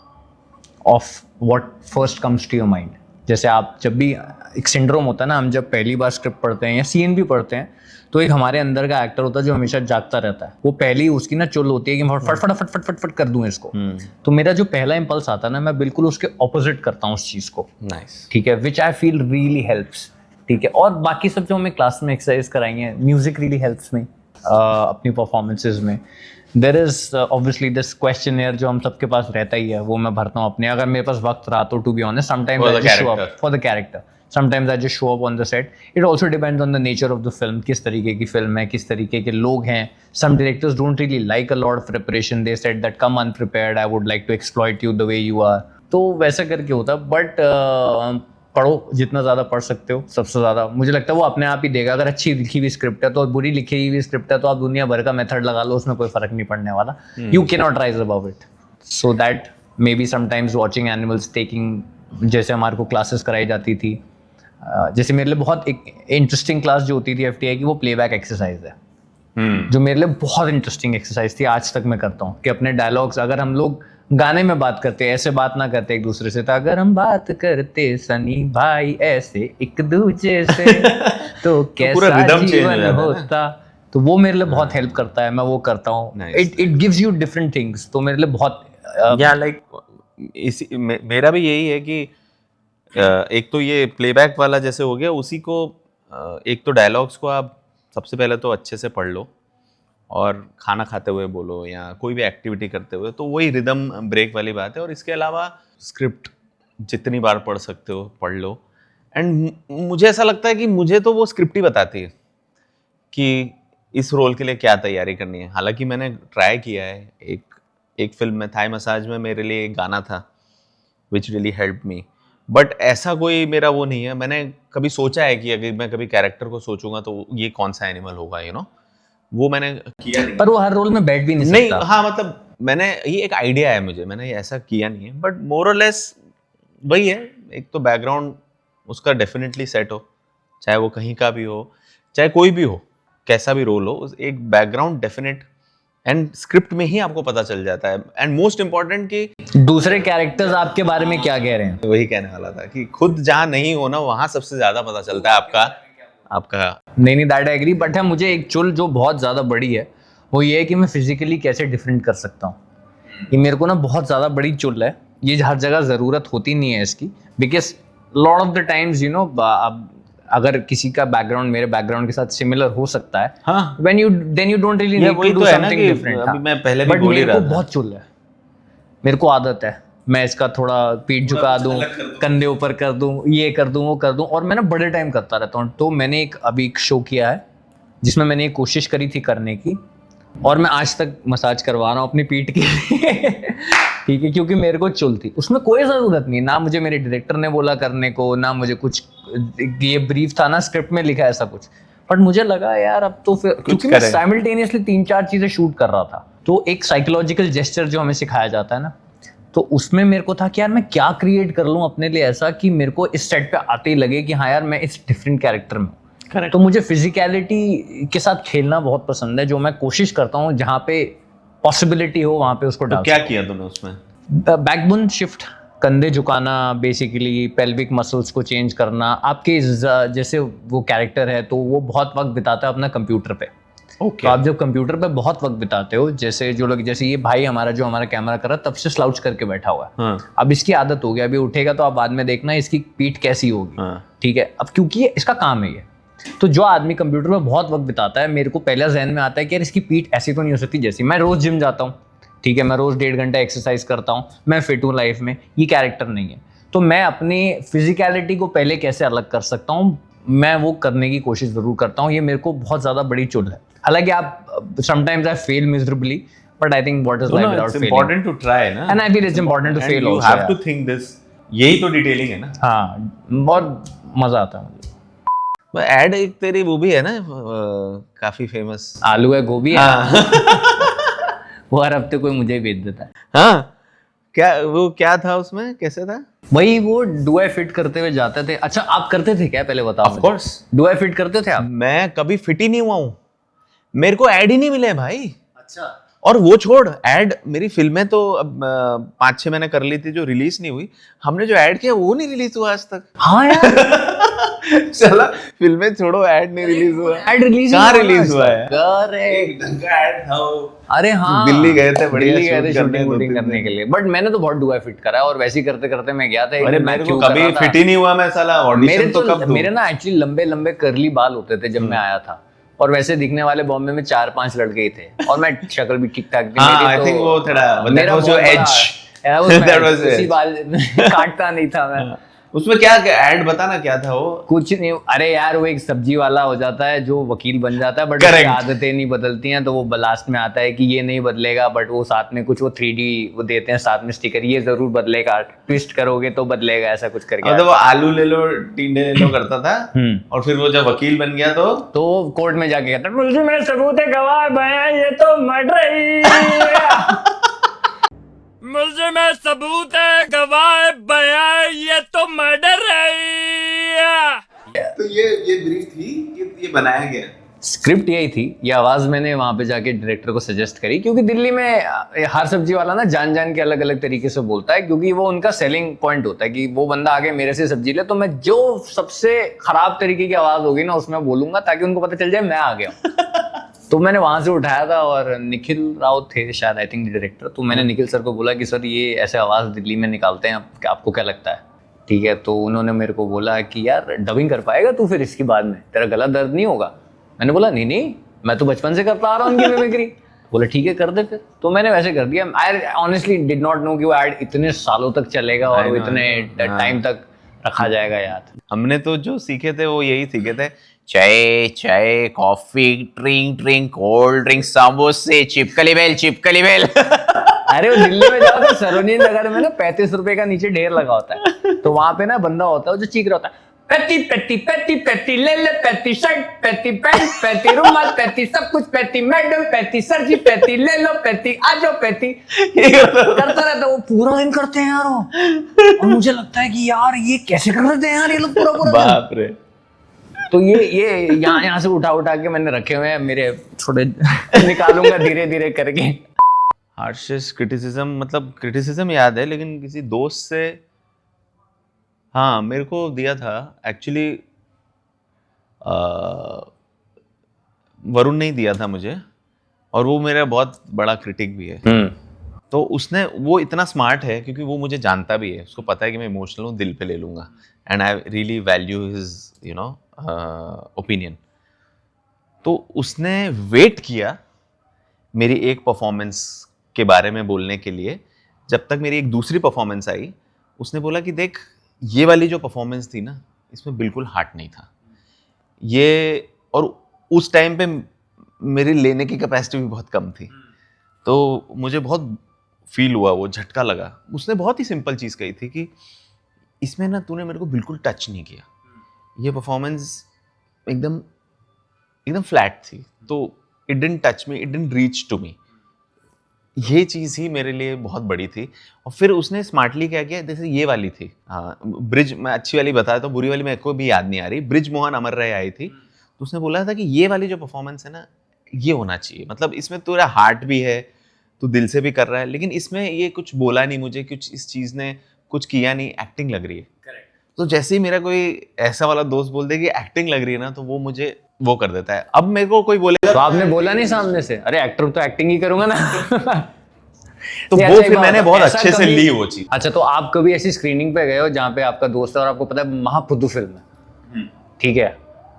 of what first comes to your mind. जैसे आप जब भी, एक सिंड्रोम होता है ना, हम जब पहली बार स्क्रिप्ट पढ़ते हैं या सीन भी पढ़ते हैं, तो एक हमारे अंदर का एक्टर होता है जो हमेशा जागता रहता है। वो पहली उसकी ना चुल होती है कि फट फट फट फट फट फट कर दूं इसको। तो मेरा जो पहला इम्पल्स आता है ना, मैं बिल्कुल उसके ऑपोजिट करता हूँ उस चीज़ को। नाइस, ठीक है, विच आई फील रियली हेल्प्स, ठीक है। और बाकी सब जो हमें क्लास में एक्सरसाइज कराई है, म्यूजिक रियली हेल्प्स मी अपनी परफॉर्मेंसेज में। देयर इज ऑब्वियसली दिस क्वेश्चनएयर जो हम सबके पास रहता ही है, वो मैं भरता हूँ अपने, अगर मेरे पास वक्त रहा तो, to be honest. Sometimes I just show up for the character, sometimes I just show up on the set. It also depends on the nature of the film, किस तरीके की फिल्म है, किस तरीके के लोग हैं। Some directors don't really like a lot of preparation, they said that come unprepared, I would like to exploit you the way you are. तो वैसा करके होता, बट पढ़ो, जितना ज़्यादा पढ़ सकते हो सबसे ज़्यादा। मुझे लगता है वो अपने आप ही देगा। अगर अच्छी लिखी हुई स्क्रिप्ट है तो, और बुरी लिखी हुई स्क्रिप्ट है तो आप दुनिया भर का मेथड लगा लो, उसमें कोई फर्क नहीं पड़ने वाला। You can not rise about it. So that may be sometimes watching animals, taking, जैसे हमारे को क्लासेस कराई जाती थी, जैसे मेरे लिए बहुत एक इंटरेस्टिंग क्लास जो होती थी एफटीआई की, वो प्लेबैक एक्सरसाइज है, जो मेरे लिए बहुत इंटरेस्टिंग एक्सरसाइज थी, आज तक मैं करता हूँ। कि अपने डायलॉग्स, अगर हम लोग गाने में बात करते, ऐसे बात ना करते एक दूसरे से, तो अगर हम बात करते सनी भाई ऐसे एक दूसरे से तो पूरा कैसा rhythm change हो जीवन जाता है ना। होता। तो वो मेरे लिए बहुत हेल्प करता है, मैं वो करता हूँ। Nice. It gives you different things, तो मेरे लिए बहुत या लाइक मेरा भी यही है कि एक तो ये प्लेबैक वाला जैसे हो गया, उसी को एक तो डायलॉग्स को आप सबसे पहले तो अच्छे से पढ़ लो और खाना खाते हुए बोलो या कोई भी एक्टिविटी करते हुए, तो वही रिदम ब्रेक वाली बात है। और इसके अलावा स्क्रिप्ट जितनी बार पढ़ सकते हो पढ़ लो। एंड मुझे ऐसा लगता है कि मुझे तो वो स्क्रिप्ट ही बताती है कि इस रोल के लिए क्या तैयारी करनी है। हालांकि मैंने ट्राई किया है, एक फिल्म में थाई मसाज में मेरे लिए एक गाना था which really help me, but ऐसा कोई मेरा वो नहीं है। मैंने कभी सोचा है कि अगर मैं कभी कैरेक्टर को सोचूंगा तो ये कौन सा एनिमल होगा, यू नो, वो मैंने किया नहीं। पर वो हर रोल में बैठ भी नहीं नहीं, सकता। हाँ मतलब मैंने ये एक आइडिया है मुझे, मैंने ये ऐसा किया नहीं है, बट मोर और लेस वही है। एक तो बैकग्राउंड उसका डेफिनेटली सेट हो, चाहे वो कहीं का भी हो, चाहे कोई भी हो, कैसा भी रोल हो, एक बैकग्राउंड डेफिनेट एंड स्क्रिप्ट में ही आपको पता चल जाता है। एंड मोस्ट इम्पोर्टेंट कि दूसरे कैरेक्टर्स आपके बारे में क्या कह रहे हैं। वही कहने वाला था कि खुद जहाँ नहीं हो ना वहां सबसे ज्यादा पता चलता है आपका नहीं दैट आई एग्री, बट है मुझे एक चुल जो बहुत ज़्यादा बड़ी है वो ये है कि मैं फिजिकली कैसे डिफरेंट कर सकता हूँ। ये मेरे को ना बहुत ज़्यादा बड़ी चुल है, ये हर जगह ज़रूरत होती नहीं है इसकी, because lot of the times you know अगर किसी का बैकग्राउंड मेरे बैकग्राउंड के साथ सिमिलर हो सकता है, हाँ, when you then you don't really need वही to तो do है ना something कि different। अभी मैं पहले भी बट बोल ही मेरे रहा को था। बहुत चुल है, मेरे को आदत है, मैं इसका थोड़ा पीठ झुका दूं, कंधे ऊपर कर दूं, ये कर दूं, वो कर दूं, और मैं ना बड़े टाइम करता रहता हूँ। तो मैंने अभी एक शो किया है जिसमें मैंने एक कोशिश करी थी करने की, और मैं आज तक मसाज करवा रहा हूँ अपनी पीठ की ठीक है, क्योंकि मेरे को चुल थी, उसमें कोई ज़रूरत नहीं, ना मुझे मेरे डायरेक्टर ने बोला करने को, ना मुझे कुछ ये ब्रीफ था ना स्क्रिप्ट में लिखा ऐसा कुछ, बट मुझे लगा यार अब तो फिर, क्योंकि मैं साइमल्टेनियसली 3-4 चीज़ें शूट कर रहा था। तो एक साइकोलॉजिकल जेस्चर जो हमें सिखाया जाता है ना, तो उसमें मेरे को था कि यार मैं क्या क्रिएट कर लूँ अपने लिए ऐसा कि मेरे को इस सेट पे आते ही लगे कि हाँ यार मैं इस डिफरेंट कैरेक्टर में। तो मुझे फिजिकलिटी के साथ खेलना बहुत पसंद है, जो मैं कोशिश करता हूँ जहाँ पे पॉसिबिलिटी हो वहाँ पे उसको तो डाल। क्या किया तूने उसमें? बैकबोन शिफ्ट, कंधे झुकाना, बेसिकली पेल्विक मसल्स को चेंज करना। आपके जैसे वो कैरेक्टर है तो वो बहुत वक्त बिताता है अपना कंप्यूटर पे। तो आप जब कंप्यूटर पे बहुत वक्त बिताते हो, जैसे जो लोग, जैसे ये भाई हमारा जो हमारा कैमरा कर रहा है तब से स्लाउच करके बैठा हुआ है। हाँ। अब इसकी आदत हो गई, अभी उठेगा तो आप बाद में देखना इसकी पीठ कैसी होगी। हाँ। ठीक है, अब क्योंकि ये इसका काम है ये, तो जो आदमी कंप्यूटर में बहुत वक्त बिताता है, मेरे को पहले जहन में आता है कि यार इसकी पीठ ऐसी तो नहीं हो सकती जैसी। मैं रोज जिम जाता हूँ, ठीक है, मैं रोज 1.5 घंटा एक्सरसाइज करता हूँ, मैं फिट हूँ लाइफ में, ये कैरेक्टर नहीं है। तो मैं अपनी फिजिकलिटी को पहले कैसे अलग कर सकता हूँ, मैं वो करने की कोशिश जरूर करता हूँ। ये मेरे को बहुत ज्यादा बड़ी चुल है। हालांकि आप sometimes I fail miserably, but I think what is life without failing, important to try ना, and I feel it's important to fail you also. Have to think this, यही तो डिटेलिंग है ना। हाँ, बहुत मजा आता है मुझे। एड एक तेरी वो भी है ना, काफी फेमस, आलू है, गोभी है, वो हर हफ्ते कोई मुझे भेज देता है। हाँ, क्या था उसमें, कैसे था? वही वो डू आई फिट करते हुए जाते थे। अच्छा, आप करते थे क्या, पहले बताओ। Of course, do I fit करते थे आप? मैं कभी फिट ही नहीं हुआ हूँ, मेरे को ऐड ही नहीं मिले भाई। अच्छा। और वो छोड़, ऐड, मेरी फिल्में तो अब 5-6 मैंने कर ली थी जो रिलीज नहीं हुई। हमने जो ऐड किया वो नहीं रिलीज हुआ आज तक। हाँ यार चला, फिल्में छोड़ो, ऐड नहीं रिलीज हुआ। ऐड रिलीज कहाँ रिलीज हुआ है? अरे एक ढंग का ऐड था वो। अरे हाँ, दिल्ली गए थे, बढ़िया दिल्ली गए थे शूट शूटिंग करने के लिए। बट मैंने तो बहुत डू आई फिट करा है, और वैसे ही करते करते मैं गया था। अरे मेरे को कभी फिट ही नहीं हुआ, मैं साला ऑडिशन तो कब दूं? मेरे ना एक्चुअली लंबे लंबे करली बाल होते थे जब मैं आया था, और वैसे दिखने वाले बॉम्बे में 4-5 लड़के ही थे, और मैं शक्ल भी ठीक ठाक थी मेरी। आई थिंक वो थोड़ा मेरा जो एज, उसी बाल काटता नहीं था मैं। उसमें क्या ऐड बताना क्या था वो? कुछ नहीं, अरे यार वो एक सब्जी वाला हो जाता है जो वकील बन जाता है, बट Correct. उसकी आदतें नहीं बदलती हैं, तो वो लास्ट में आता है कि ये नहीं बदलेगा, बट वो साथ में कुछ वो 3D वो देते हैं साथ में स्टिकर, ये जरूर बदलेगा, ट्विस्ट करोगे तो बदलेगा, ऐसा कुछ करके। मतलब वो आलू ले लो, टिंडे ले लो करता था, और फिर वो जब वकील बन गया तो कोर्ट में जाके कहता मुझे मेरे सबूत है, गवाह बयां, ये तो मर्डर ही मुझे में सबूत है, गवाह बयां, ये तो मर्डर है। ये ब्रीफ थी, ये बनाया गया। स्क्रिप्ट यही थी, ये आवाज़ मैंने वहाँ पे जाके डायरेक्टर को सजेस्ट करी, क्योंकि दिल्ली में हर सब्जी वाला ना जान जान के अलग अलग तरीके से बोलता है, क्योंकि वो उनका सेलिंग पॉइंट होता है कि वो बंदा आगे मेरे से सब्जी ले तो मैं जो सबसे खराब तरीके की आवाज़ होगी ना उसमें बोलूंगा ताकि उनको पता चल जाए मैं आ गया हूँ। तो मैंने वहाँ से उठाया था, और निखिल राव थे शायद, आई थिंक डायरेक्टर, तो मैंने निखिल सर को बोला कि सर ये ऐसे आवाज़ दिल्ली में निकालते हैं, आपको क्या लगता है? ठीक है, तो उन्होंने मेरे को बोला कि यार डबिंग कर पाएगा तू फिर इसके बाद में, तेरा गला दर्द नहीं होगा? मैंने बोला नहीं, मैं तो बचपन से करता आ रहा हूँ उनकी मिमिक्री। बोला ठीक है कर दे फिर, तो मैंने वैसे कर दिया। I honestly did not know कि वो ऐड इतने सालों तक चलेगा और वो इतने टाइम तक रखा जाएगा याद। हमने तो जो सीखे थे वो यही सीखे थे, चाय चाय, कॉफी, ड्रिंक, कोल्ड ड्रिंक, समोसे, चिपकली बेल। अरे वो दिल्ली में जाओ तो सरोजिनी नगर में ना 35 रुपए का नीचे ढेर लगा होता है, तो वहां पे ना बंदा होता है जो चीख रहा होता है, पैती पैती पैती पैती ले ले पैती शर्ट पैती पैंट पैती रुमाल पैती सब कुछ पैती मैडम पैती सर जी पैती ले लो पैती आ जाओ पैती, करता रहता। वो पूरा दिन करते हैं यार वो, और मुझे लगता है कि यार ये कैसे कर रहे हैं यार ये लोग पूरा बाप रे। तो ये यहाँ से उठा के मैंने रखे हुए हैं, मेरे थोड़े निकालूंगा धीरे धीरे करके। हार्शेस्ट क्रिटिसिज्म, मतलब क्रिटिसिज्म याद है, लेकिन किसी दोस्त से हाँ मेरे को दिया था एक्चुअली, वरुण ने ही दिया था मुझे, और वो मेरा बहुत बड़ा क्रिटिक भी है। तो उसने, वो इतना स्मार्ट है क्योंकि वो मुझे जानता भी है, उसको पता है कि मैं इमोशनल हूँ, दिल पे ले लूँगा, and I really value his you know opinion. तो उसने वेट किया मेरी एक परफॉर्मेंस के बारे में बोलने के लिए, जब तक मेरी एक दूसरी परफॉर्मेंस आई। उसने बोला कि देख ये वाली जो परफॉर्मेंस थी ना, इसमें बिल्कुल हार्ट नहीं था ये, और उस टाइम पे मेरी लेने की कैपेसिटी भी बहुत कम थी, तो मुझे बहुत फील हुआ, वो झटका लगा। उसने बहुत ही सिंपल चीज़ कही थी कि इसमें ना तूने मेरे को बिल्कुल टच नहीं किया, ये परफॉर्मेंस एकदम एकदम फ्लैट थी, तो it didn't touch me, it didn't reach to me. ये चीज़ ही मेरे लिए बहुत बड़ी थी। और फिर उसने स्मार्टली क्या किया, जैसे ये वाली थी, हाँ ब्रिज, मैं अच्छी वाली बताया तो बुरी वाली मेरे को भी याद नहीं आ रही, ब्रिज मोहन अमर राय आई थी, तो उसने बोला था कि ये वाली जो परफॉर्मेंस है ना, ये होना चाहिए, मतलब इसमें तेरा हार्ट भी है, तू दिल से भी कर रहा है, लेकिन इसमें ये कुछ बोला नहीं मुझे, कुछ इस चीज़ ने कुछ किया नहीं, एक्टिंग लग रही है। तो जैसे ही मेरा कोई ऐसा वाला दोस्त बोल दे कि एक्टिंग लग रही है ना, तो वो मुझे वो कर देता है। अब मेरे को कोई बोलेगा तो आपने बोला नहीं सामने से, अरे एक्टर तो एक्टिंग ही करूंगा ना। तो वो फिर मैंने बहुत अच्छे से ली वो चीज। अच्छा, तो आप कभी ऐसी स्क्रीनिंग पे गए हो जहाँ पे आपका दोस्त है और आपको पता है महाफुद्दू फिल्म है, ठीक है,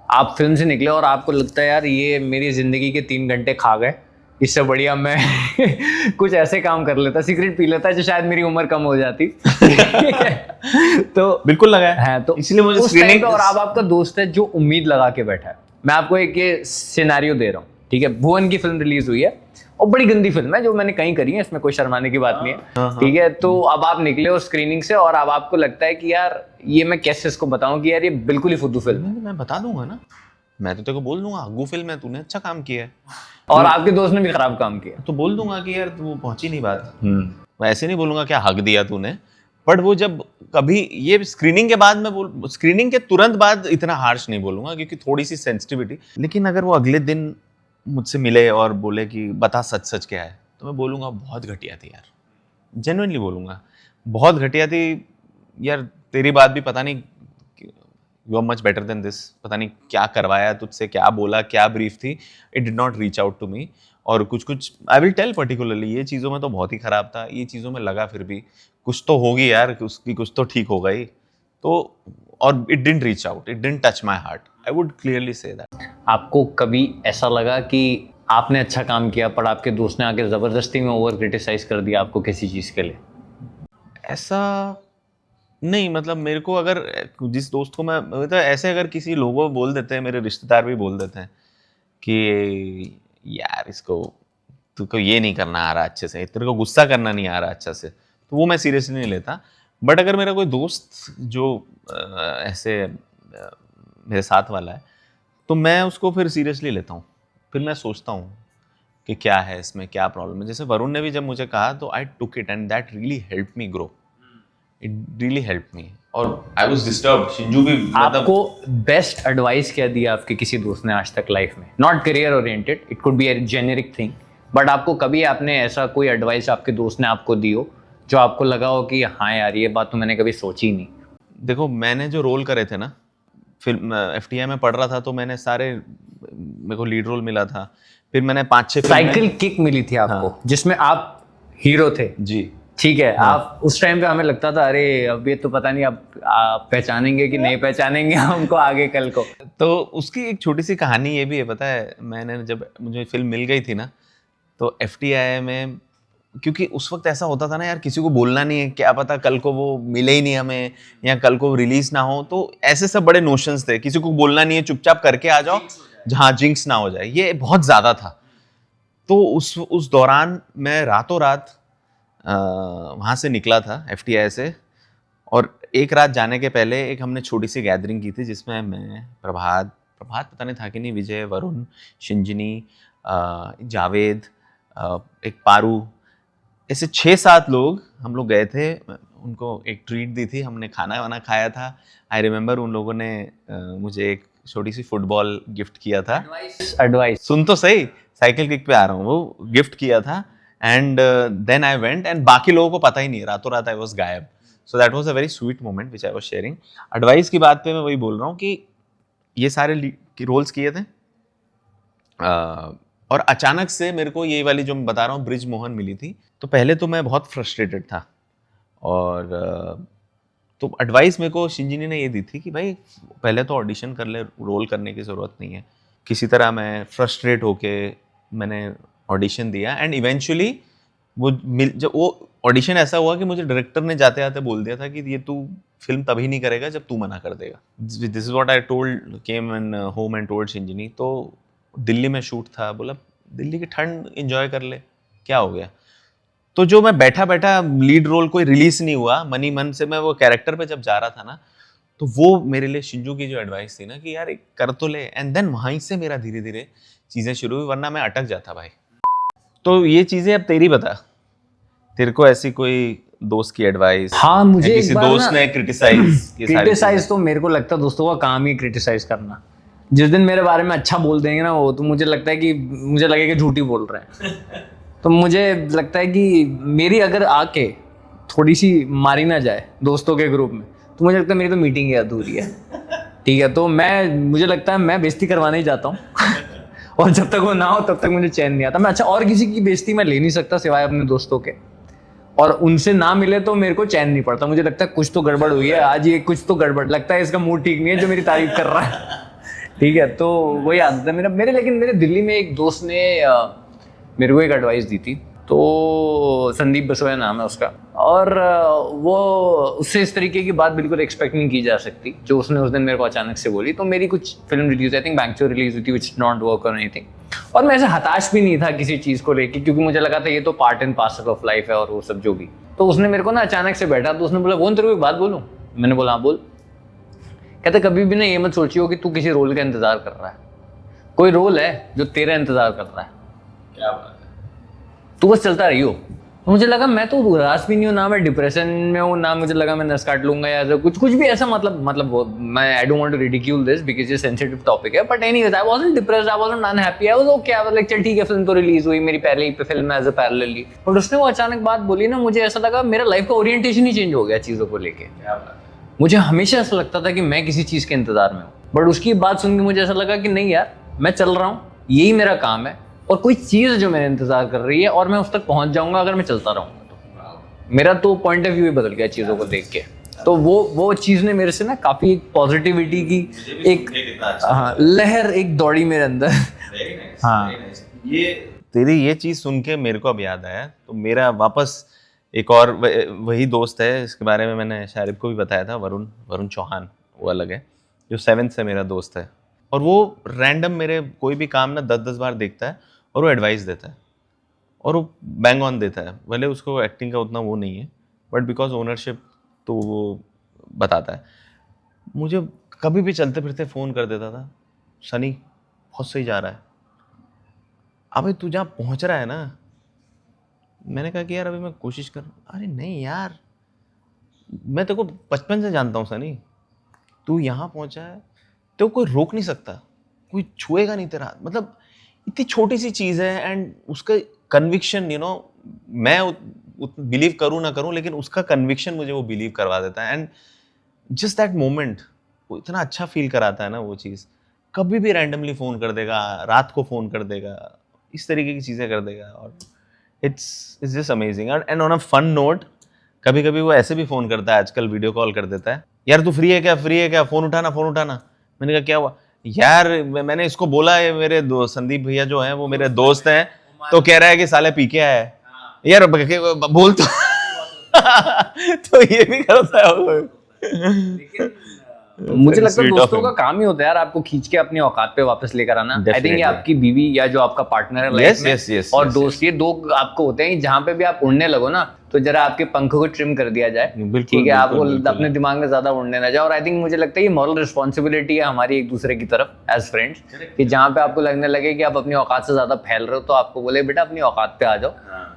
आप फिल्म से निकले और आपको लगता है यार ये मेरी जिंदगी के 3 घंटे खा गए, इससे बढ़िया मैं कुछ ऐसे काम कर लेता, सिगरेट पी लेता जो शायद मेरी उम्र कम हो जाती। तो बिल्कुल लगा है, तो इसलिए मुझे उस टाइम पे, और आप आपका दोस्त है जो उम्मीद लगा के बैठा है। मैं आपको एक ये सिनेरियो दे रहा हूँ, ठीक है, भुवन की फिल्म रिलीज हुई है और बड़ी गंदी फिल्म है जो मैंने कहीं करी है, इसमें कोई शर्माने की बात नहीं है, ठीक है। तो अब आप निकले हो स्क्रीनिंग से और अब आपको लगता है कि यार ये मैं कैसे इसको बताऊं कि यार ये बिल्कुल ही फुद्दू फिल्म है। मैं बता दूंगा ना, मैं तो तेरे को बोल दूंगा हग्गू फिल्म है, तूने अच्छा काम किया है, और आपके दोस्त ने भी खराब काम किया, तो बोल दूंगा कि यार वो पहुंची नहीं बात। मैं ऐसे नहीं बोलूंगा क्या हक दिया तूने, बट वो जब कभी ये स्क्रीनिंग के बाद मैं स्क्रीनिंग के तुरंत बाद इतना हार्श नहीं बोलूंगा क्योंकि थोड़ी सी सेंसिटिविटी। लेकिन अगर वो अगले दिन मुझसे मिले और बोले कि बता सच सच क्या है, तो मैं बोलूंगा बहुत घटिया थी यार, जेन्युइनली बोलूंगा बहुत घटिया थी यार, तेरी बात भी पता नहीं, you are much better than this, पता नहीं क्या करवाया तुझसे, क्या बोला, क्या ब्रीफ थी, it did not reach out to me. और कुछ आई विल टेल पर्टिकुलरली, ये चीज़ों में तो बहुत ही ख़राब था, ये चीज़ों में लगा फिर भी कुछ तो होगी यार, उसकी कुछ तो ठीक होगा ही, तो और it didn't reach out, it didn't touch my heart, I would clearly say that. आपको कभी ऐसा लगा कि आपने अच्छा काम किया पर आपके दोस्त ने आके ज़बरदस्ती में ओवर क्रिटिसाइज कर दिया आपको किसी चीज़ के लिए? ऐसा नहीं, मतलब मेरे को अगर जिस दोस्त को मैं तो ऐसे अगर किसी लोगों बोल देते हैं, मेरे रिश्तेदार भी बोल देते हैं कि यार इसको तुमको ये नहीं करना आ रहा अच्छे से, तेरे को गुस्सा करना नहीं आ रहा अच्छा से, तो वो मैं सीरियसली नहीं लेता। बट अगर मेरा कोई दोस्त जो ऐसे मेरे साथ वाला है, तो मैं उसको फिर सीरियसली लेता हूँ, फिर मैं सोचता हूँ कि क्या है इसमें, क्या प्रॉब्लम है। जैसे वरुण ने भी जब मुझे कहा तो I took it and that really help me grow, it really help me. और आई वाज डिस्टर्ब्ड। शिंजू भी मतलब आपको बेस्ट एडवाइस क्या दिया आपके किसी दोस्त ने आज तक लाइफ में? Not career oriented, it could be a generic thing, but आपको कभी आपने ऐसा कोई एडवाइस आपके दोस्त ने आपको दी हो जो आपको लगा हो कि हाँ यार ये बात तो मैंने कभी सोची नहीं? देखो, मैंने जो रोल करे थे ना, फिल्म FTI में पढ़ रहा था तो मैंने सारे, मेरे को लीड रोल मिला था। फिर मैंने 5-6 साइकिल किक मिली थी आपको जिसमें आप हीरो थे, जी। ठीक है। आप उस टाइम पे हमें लगता था अरे अब ये तो पता नहीं अब आप पहचानेंगे कि नहीं पहचानेंगे हमको आगे कल को। तो उसकी एक छोटी सी कहानी ये भी है, पता है, मैंने जब मुझे फिल्म मिल गई थी ना, तो FTI में, क्योंकि उस वक्त ऐसा होता था ना यार, किसी को बोलना नहीं है, क्या पता कल को वो मिले ही नहीं हमें या कल को रिलीज ना हो, तो ऐसे सब बड़े नोशंस थे, किसी को बोलना नहीं है, चुपचाप करके आ जाओ जहाँ जिंक्स ना हो जाए, ये बहुत ज्यादा था। तो उस दौरान मैं रातों रात वहाँ से निकला था FTI से, और एक रात जाने के पहले एक हमने छोटी सी गैदरिंग की थी जिसमें मैं, प्रभात पता नहीं था कि नहीं, विजय, वरुण, शिंजनी, जावेद, एक पारू, ऐसे 6-7 लोग हम लोग गए थे। उनको एक ट्रीट दी थी, हमने खाना वाना खाया था। आई रिमेम्बर उन लोगों ने मुझे एक छोटी सी फुटबॉल गिफ्ट किया था। एडवाइस सुन तो सही, साइकिल किक पे आ रहा हूँ, वो गिफ्ट किया था। एंड देन आई वेंट, एंड बाकी लोगों को पता ही नहीं, रातों रात आई वॉज गायब। So that was a very sweet moment which I was sharing. Advice की बात पे मैं वही बोल रहा हूँ कि ये सारे रोल्स किए थे, और अचानक से मेरे को ये वाली जो मैं बता रहा हूँ ब्रिज मोहन मिली थी। तो पहले तो मैं बहुत फ्रस्ट्रेटेड था, और तो एडवाइस मेरे को शिंजिनी ने ये दी थी कि भाई पहले तो ऑडिशन कर ले, रोल करने की ज़रूरत नहीं है। किसी तरह मैं फ्रस्ट्रेट होके मैंने ऑडिशन दिया, एंड इवेंचुअली जब वो ऑडिशन ऐसा हुआ कि मुझे डायरेक्टर ने जाते जाते बोल दिया था कि ये तू फिल्म तभी नहीं करेगा जब तू मना कर देगा। This is what I told, came in home and told Shinjini. तो दिल्ली में शूट था, बोला दिल्ली की ठंड एंजॉय कर ले, क्या हो गया। तो जो मैं बैठा बैठा लीड रोल कोई रिलीज नहीं हुआ, मनी मन से मैं वो कैरेक्टर पे जब जा रहा था ना, तो वो मेरे लिए शिंजू की जो एडवाइस थी ना कि यार एक कर तो ले, एंड देन वहीं से मेरा धीरे धीरे चीजें शुरू हुई, वरना मैं अटक जाता भाई। तो ये चीजें अब तेरी बता, तेरे को ऐसी कोई दोस्त की एडवाइस? हाँ, मुझे किसी एक बार दोस्त ना ने क्रिटिसाइज तो मेरे को लगता है दोस्तों का काम ही क्रिटिसाइज करना। जिस दिन मेरे बारे में अच्छा बोल देंगे ना वो, तो मुझे लगता है कि मुझे लगेगा झूठी बोल रहे हैं। तो मुझे लगता है कि मेरी अगर आके थोड़ी सी मारी ना जाए दोस्तों के ग्रुप में, तो मुझे लगता है मेरी तो मीटिंग ही अधूरी है। ठीक है, तो मुझे लगता है मैं बेइज्जती करवाने ही जाता हूँ। और जब तक वो ना हो तब तक मुझे चैन नहीं आता। मैं अच्छा और किसी की बेइज्जती मैं ले नहीं सकता सिवाय अपने दोस्तों के, और उनसे ना मिले तो मेरे को चैन नहीं पड़ता। मुझे लगता है कुछ तो गड़बड़ हुई है आज, ये कुछ तो गड़बड़ लगता है, इसका मूड ठीक नहीं है जो मेरी तारीफ कर रहा है। ठीक है, तो वही आदत है लेकिन मेरे दिल्ली में एक दोस्त ने मेरे को एक एडवाइस दी थी, तो संदीप बसोया नाम है उसका, और वो उससे इस तरीके की बात बिल्कुल एक्सपेक्ट नहीं की जा सकती जो उसने उस दिन मेरे को अचानक से बोली। तो मेरी कुछ फिल्म रिलीज, आई थिंक बैंगचो रिलीज हुई थी, which not work or anything, और मैं ऐसे हताश भी नहीं था किसी चीज़ को लेके, क्योंकि मुझे लगा था ये तो part and parcel of life है और वो सब जो भी। तो उसने मेरे को ना अचानक से बैठा, तो उसने बोला वो तेरे को एक बात बोलूं? मैंने बोला हाँ बोल। कहते कभी भी ना ये मत सोचियो कि तू किसी रोल का इंतजार कर रहा है, कोई रोल है जो तेरा इंतजार कर रहा है, क्या बात है, तू बस चलता रहियो। तो मुझे लगा मैं तो उदास भी नहीं हूँ, ना मैं डिप्रेशन में हूँ, ना मुझे लगा मैं नस काट लूंगा या कुछ भी ऐसा, मतलब मैं I don't want to ridicule this because ये सेंसिटिव टॉपिक है, but anyways I wasn't depressed, I wasn't unhappy, I was okay. I was like चल ठीक है, फिल्म तो रिलीज हुई, मेरी पहले ही पे film as a parallelly, but उसने वो अचानक बात बोली ना, मुझे ऐसा लगा मेरा लाइफ का ओरिएंटेशन ही चेंज हो गया चीज़ों को लेके। मुझे हमेशा ऐसा लगता था कि मैं किसी चीज़ के इंतजार में हूँ, बट उसकी बात सुन के मुझे ऐसा लगा कि नहीं यार, मैं चल रहा हूँ, यही मेरा काम है, और कोई चीज़ जो मेरा इंतजार कर रही है और मैं उस तक पहुंच जाऊंगा अगर मैं चलता रहूंगा। तो मेरा तो पॉइंट ऑफ व्यू ही बदल गया चीज़ों को देख के। तो वो चीज़ ने मेरे से ना काफ़ी पॉजिटिविटी की एक लहर एक दौड़ी मेरे अंदर। हाँ, ये तेरी ये चीज़ सुन के मेरे को अब याद आया। तो मेरा वापस एक और वही दोस्त है, इसके बारे में मैंने शारिब को भी बताया था, वरुण चौहान, वो अलग है, जो 7th से मेरा दोस्त है, और वो रैंडम मेरे कोई भी काम ना 10-10 बार देखता है और वो एडवाइस देता है, और वो बैंग ऑन देता है। भले उसको एक्टिंग का उतना वो नहीं है, बट बिकॉज ओनरशिप तो वो बताता है। मुझे कभी भी चलते फिरते फ़ोन कर देता था, सनी बहुत सही जा रहा है, अबे तू जहाँ पहुँच रहा है ना। मैंने कहा कि यार अभी मैं कोशिश कर, अरे नहीं यार मैं तेरे को बचपन से जानता हूँ सनी, तू यहाँ पहुंचा है तो कोई रोक नहीं सकता, कोई छुएगा नहीं तेरा हाथ। मतलब इतनी छोटी सी चीज़ है एंड उसका कन्विक्शन, यू नो, मैं बिलीव करूँ ना करूँ लेकिन उसका कन्विक्शन मुझे वो बिलीव करवा देता है। एंड जस्ट दैट मोमेंट वो इतना अच्छा फील कराता है ना वो चीज़। कभी भी रैंडमली फ़ोन कर देगा, रात को फ़ोन कर देगा, इस तरीके की चीज़ें कर देगा और it's just amazing. And on a fun note, कभी कभी वो ऐसे भी फ़ोन करता है, आजकल वीडियो कॉल कर देता है, यार तू फ्री है क्या, फ़ोन उठाना। मैंने कहा क्या हुआ यार, मैंने इसको बोला है, मेरे संदीप भैया जो हैं वो मेरे दोस्त हैं, तो कह रहा है कि साले पी के आया है यार, बोल तो तो ये भी करता है। मुझे लगता है दोस्तों का काम ही होता है यार आपको खींच के अपनी औकात पे वापस लेकर आना। आई थिंक ये आपकी बीवी या जो आपका पार्टनर है लाइफ में और दोस्त, ये दो आपको होते हैं जहाँ पे भी आप उड़ने लगो ना तो जरा आपके पंखों को ट्रिम कर दिया जाए, ठीक है, आपको अपने दिमाग में ज्यादा उड़ने ना जाए। और आई थिंक मुझे लगता है ये मॉरल रिस्पॉन्सिबिलिटी है हमारी एक दूसरे की तरफ एज फ्रेंड्स, कि जहाँ पे आपको लगने लगे कि आप अपनी औकात से ज्यादा फैल रहे हो तो आपको बोले बेटा अपनी औकात पे आ जाओ,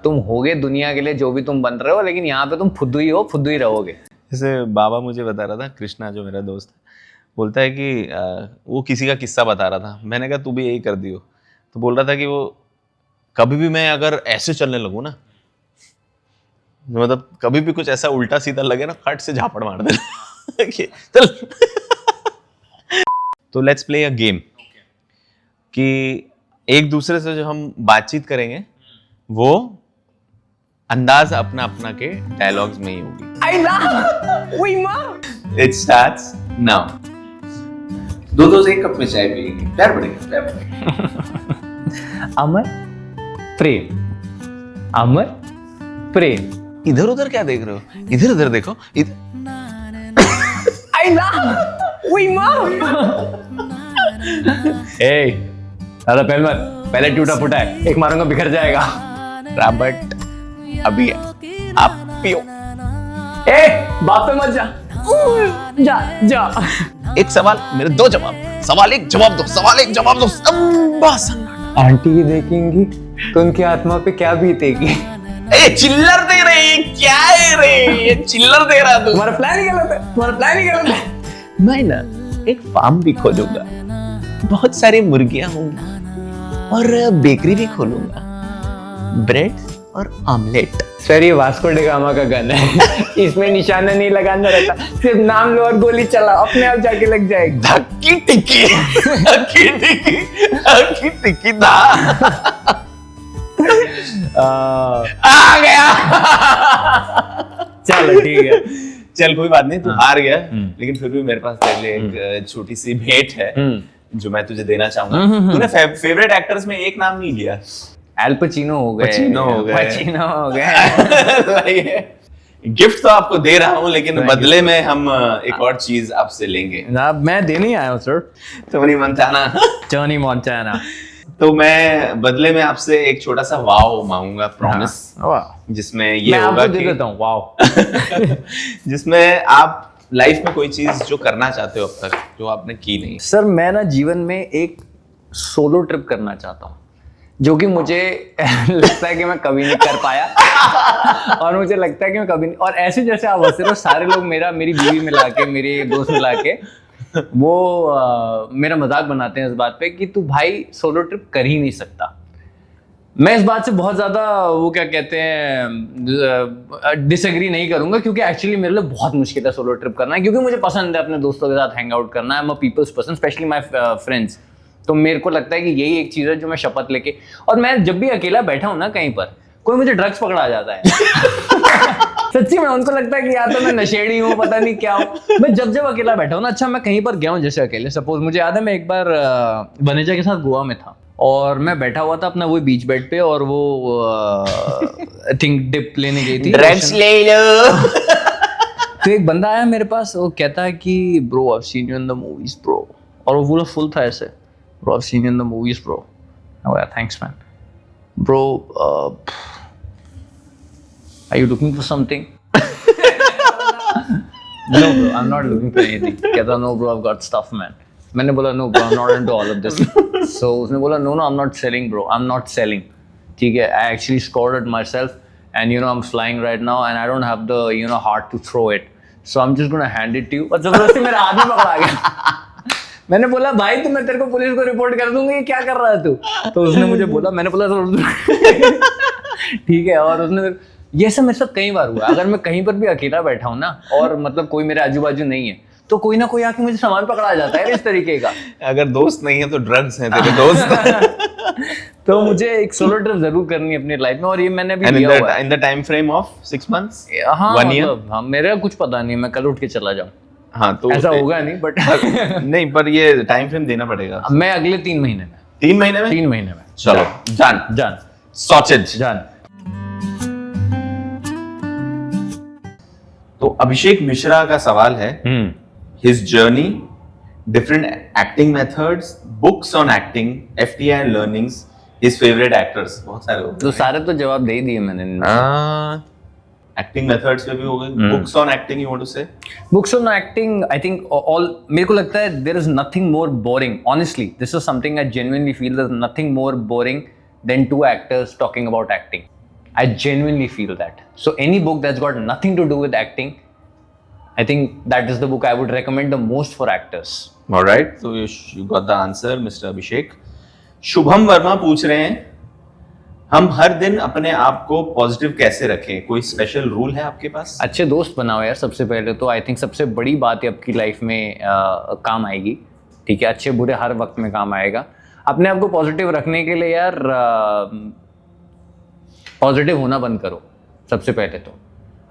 तुम होगे दुनिया के लिए जो भी तुम बन रहे हो, लेकिन यहाँ पे तुम फुद्दू ही हो, फुद्दू ही रहोगे। जैसे बाबा मुझे बता रहा था, कृष्णा जो मेरा दोस्त है, बोलता है कि वो किसी का किस्सा बता रहा था, मैंने कहा तू भी यही कर दियो, तो बोल रहा था कि वो कभी भी मैं अगर ऐसे चलने लगूँ ना, मतलब कभी भी कुछ ऐसा उल्टा सीधा लगे ना, फट से झापड़ मार देना चल। तो लेट्स प्ले अ गेम कि एक दूसरे से जो हम बातचीत करेंगे वो अंदाज अपना अपना के डायलॉग्स में ही होगी। It starts now. दो से एक कप में चाय पिएंगे, प्यार बढ़ेगा। अमर प्रेम, अमर प्रेम। इधर उधर क्या देख रहे हो, इधर उधर देखो। ज्यादा पहल मत, पहले टूटा फूटा है, एक मारूंगा बिखर जाएगा। रॉबर्ट अभी आप पियो। बाप पे मत जा, जा। एक सवाल मेरे दो जवाब, सवाल एक जवाब दो, सवाल एक जवाब दो। बस आंटी ये देखेंगी तो उनकी आत्मा पे क्या बीतेगी। चिल्लर दे रहे, क्या है रे ये चिल्लर दे रहा तू। तुम्हारा प्लान ही गलत है, तुम्हारा प्लान ही गलत है। मैं ना एक फार्म भी खोलूंगा, बहुत सारी मुर्गियां होंगी और बेकरी भी खोलूंगा, ब्रेड और ऑमलेट। सर ये वास्को डी गामा का गन है, इसमें निशाना नहीं लगाना रहता, सिर्फ नाम लो और गोली चलाओ, अपने आप जाके लग जाएगी। धक्की टिक्की, धक्की टिक्की, धक्की टिक्की दा। आ गया। चलो ठीक है, चल कोई बात नहीं, तू हार गया, लेकिन फिर भी मेरे पास तेरे लिए एक छोटी सी भेंट है जो मैं तुझे देना चाहूंगा। तूने फेवरेट एक्टर्स में एक नाम नहीं लिया। एल पचिनो हो गए, पचिनो हो गए, पचिनो हो गए। गिफ्ट तो आपको दे रहा हूँ, लेकिन बदले में हम एक और चीज आपसे लेंगे। ना मैं देने आया हूँ sir, Tony Montana. Tony Montana. तो मैं बदले में आपसे एक छोटा सा वाव मांगूंगा, प्रॉमिस, जिसमें ये होगा कि, दे देता हूँ वाव। जिसमें आप लाइफ में कोई चीज जो करना चाहते हो अब तक जो आपने की नहीं। सर मैं ना जीवन में एक सोलो ट्रिप करना चाहता हूँ, जो कि मुझे लगता है कि मैं कभी नहीं कर पाया और मुझे लगता है कि मैं कभी नहीं, और ऐसे जैसे आप हंस रहे हो सारे लोग मेरी बीवी मिला के, मेरे दोस्त मिला के वो मेरा मजाक बनाते हैं इस बात पे कि तू भाई सोलो ट्रिप कर ही नहीं सकता। मैं इस बात से बहुत ज्यादा वो क्या कहते हैं डिसएग्री नहीं करूंगा, क्योंकि एक्चुअली मेरे लिए बहुत मुश्किल है सोलो ट्रिप करना, क्योंकि मुझे पसंद है अपने दोस्तों के साथ हैंग आउट करना। आई am a people's person, specially my friends. तो मेरे को लगता है कि यही एक चीज है जो मैं शपथ लेके, और मैं जब भी अकेला बैठा हूं ना कहीं पर, कोई मुझे ड्रग्स पकड़ा जाता है। सच्ची में उनको लगता है कि यार तो मैं नशेड़ी हूँ, पता नहीं क्या हूँ। मैं जब अकेला बैठा हूँ ना, अच्छा मैं कहीं पर गया हूँ जैसे अकेले, सपोज मुझे याद है मैं एक बार वनेजा के साथ गोवा में था और मैं बैठा हुआ था अपना वो बीच बेड पे, और वो आई थिंक डिप लेने गई थी, ड्रग्स ले लो। तो एक बंदा आया मेरे पास, वो कहता है कि bro I have seen you in the movies bro, और वो पूरा फुल था ऐसे, bro I have seen you in the movies bro. Oh thanks man. Bro are you looking for something? No bro, I'm not looking for anything. कहता no bro, I've got stuff man. मैंने बोला no bro, I'm not into all of this. So उसने बोला no, I'm not selling bro, I'm not selling. ठीक है, I actually scored it myself and you know I'm flying right now and I don't have the heart to throw it. So I am just gonna hand it to you. और जबरदस्ती मेरा हाथ में पकड़ा गया। मैंने बोला भाई तो मैं तेरे को पुलिस को रिपोर्ट कर दूंगी, क्या कर रहा है तू? तो उसने मुझे बोला, मैंने बोला ठीक है। और उसने, ये सब मेरे साथ कई बार हुआ। अगर मैं कहीं पर भी अकेला बैठा हूँ ना और मतलब कोई मेरे आजू बाजू नहीं है तो कोई ना कोई आके मुझे सामान पकड़ा जाता है इस तरीके का। अगर दोस्त नहीं है तो ड्रग्स हैं तेरे दोस्त। तो मुझे एक सोलो ट्रिप जरूर करनी है अपनी लाइफ में, और ये मैंने भी लिया हुआ है। In the time frame of 6 months, हाँ 1 year? मतलब, हाँ मेरा कुछ पता नहीं, मैं कल उठ के चला जाऊँ। हाँ तो ऐसा होगा नहीं बट नहीं, पर ये टाइम फ्रेम देना पड़ेगा। मैं अगले 3 महीने में। 3 महीने में? 3 महीने में। चलो डन, जान सॉर्टेड। जान। तो अभिषेक मिश्रा का सवाल है, his journey, different acting methods, books on acting, FTI learnings, his favorite actors। बहुत सारे हो तो सारे तो जवाब दे ही दिए मैंने। एक्टिंग मेथड्स पे भी हो गए। Books on acting you want to say? Books on acting, I think all, मेरे को लगता है there is nothing more boring. Honestly, this is something I genuinely feel, there's nothing more boring than two actors talking about acting. I genuinely feel that. So any book that's got nothing to do with acting, I think that is the book I would recommend the most for actors. All right, so you got the answer, Mr. Abhishek. Shubham Verma पूछ रहे हैं, हम हर दिन अपने आप को positive कैसे रखें? कोई स्पेशल रूल है आपके पास? अच्छे दोस्त बनाओ यार, सबसे पहले तो आई थिंक सबसे बड़ी बात है आपकी लाइफ में काम आएगी। ठीक है, अच्छे बुरे हर वक्त में काम आएगा। अपने आप को पॉजिटिव रखने के लिए यार पॉजिटिव होना बंद करो सबसे पहले तो।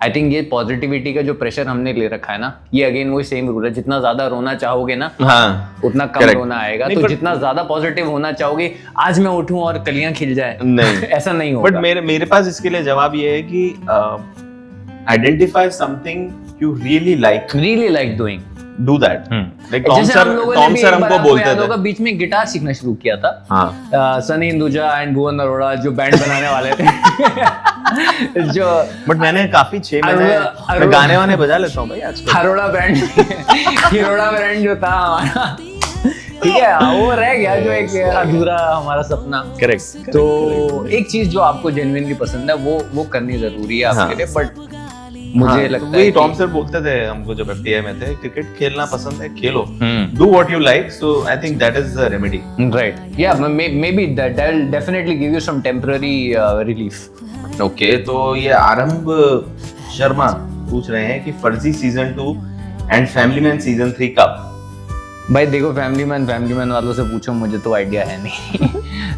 आई थिंक ये पॉजिटिविटी का जो प्रेशर हमने ले रखा है ना, ये अगेन वही सेम रूल है, जितना ज्यादा रोना चाहोगे ना हाँ, उतना कम correct. रोना आएगा। नहीं, तो जितना ज्यादा पॉजिटिव होना चाहोगे, आज मैं उठूं और कलियां खिल जाए, नहीं ऐसा नहीं होगा। बट मेरे पास इसके लिए जवाब ये है कि identify something you really like doing, do that. Like Tom जैसे हम लोगों ने सर भी एक बार हमको आपको बोलते याद थे। होगा, बीच में गिटार सीखना शुरू किया था। हाँ, सनी हिंदुजा एंड भुवन अरोड़ा जो बैंड बनाने वाले थे जो बट मैंने काफी 6 महीने मैं गाने वाने बजा लेता हूँ भाई आजकल। हरोड़ा बैंड हिरोड़ा बैंड जो था हमारा, ठीक है, वो रह गया जो एक अधूरा हमारा सपना। करेक्ट। तो एक चीज जो आपको जेन्युइनली पसंद है वो करनी जरूरी है आपके लिए। बट मुझे लगता है टॉम सर बोलते थे हमको जब एफटीआई में थे, क्रिकेट खेलना पसंद है खेलो, do what you like. So I think that is the remedy, right. या maybe that will definitely give you some temporary relief. Okay, तो ये आरंभ शर्मा पूछ रहे हैं कि Farzi season 2 and Family Man season 3 कब? भाई देखो, फैमिली मैन वालों से पूछो, मुझे तो आइडिया है नहीं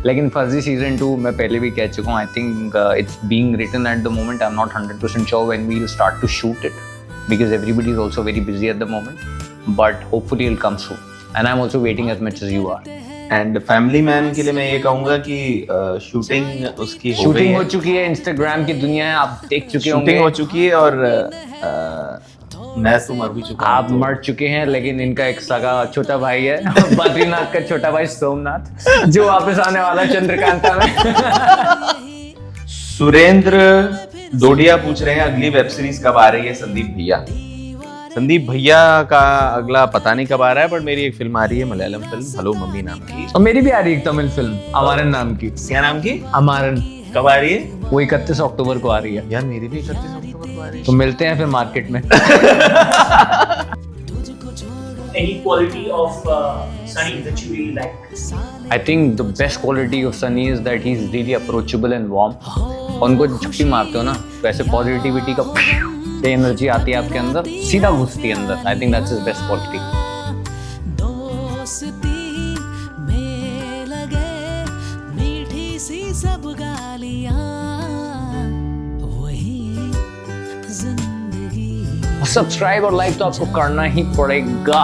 लेकिन फर्जी सीजन 2 मैं पहले भी कह चुका हूँ। I think it's being written at the moment. I am not 100% sure when we will start to shoot it because everybody is also very busy at the moment, but hopefully it will come soon and I am also waiting as much as you are. And Family Man के लिए मैं ये कहूंगा कि shooting उसकी shooting हो चुकी है, इंस्टाग्राम की दुनिया है, आप देख चुके होंगे। शूटिंग हो चुकी है और मैं तो मर भी चुका हूं। आप मर चुके हैं, लेकिन इनका एक सगा छोटा भाई है बद्रीनाथ का छोटा भाई सोमनाथ, जो वापस आने वाला चंद्रकांता में। सुरेंद्र डोडिया पूछ रहे हैं अगली वेब सीरीज कब आ रही है संदीप भैया? संदीप भैया का अगला पता नहीं कब आ रहा है, बट मेरी एक फिल्म आ रही है, मलयालम फिल्म हेलो मम्मी नाम की। और मेरी भी आ रही है एक तमिल फिल्म अमारन नाम की। क्या नाम की? अमारन। कब आ रही है? वो 31 अक्टूबर को आ रही है। यार मेरी भी 31 अक्टूबर को आ रही है। तो मिलते हैं फिर मार्केट में। Any quality of Sunny that you really like? I think the best quality of Sunny is that he's really approachable and warm. उनको छुट्टी मारते हो ना, तो ऐसे पॉजिटिविटी का एनर्जी आती है आपके अंदर, सीधा घुसती है अंदर। I think that's his best quality. दोस्ती में लगे मीठी सी सब गालियां, वही जिंदगी। सब्सक्राइब और लाइक तो आपको करना ही पड़ेगा।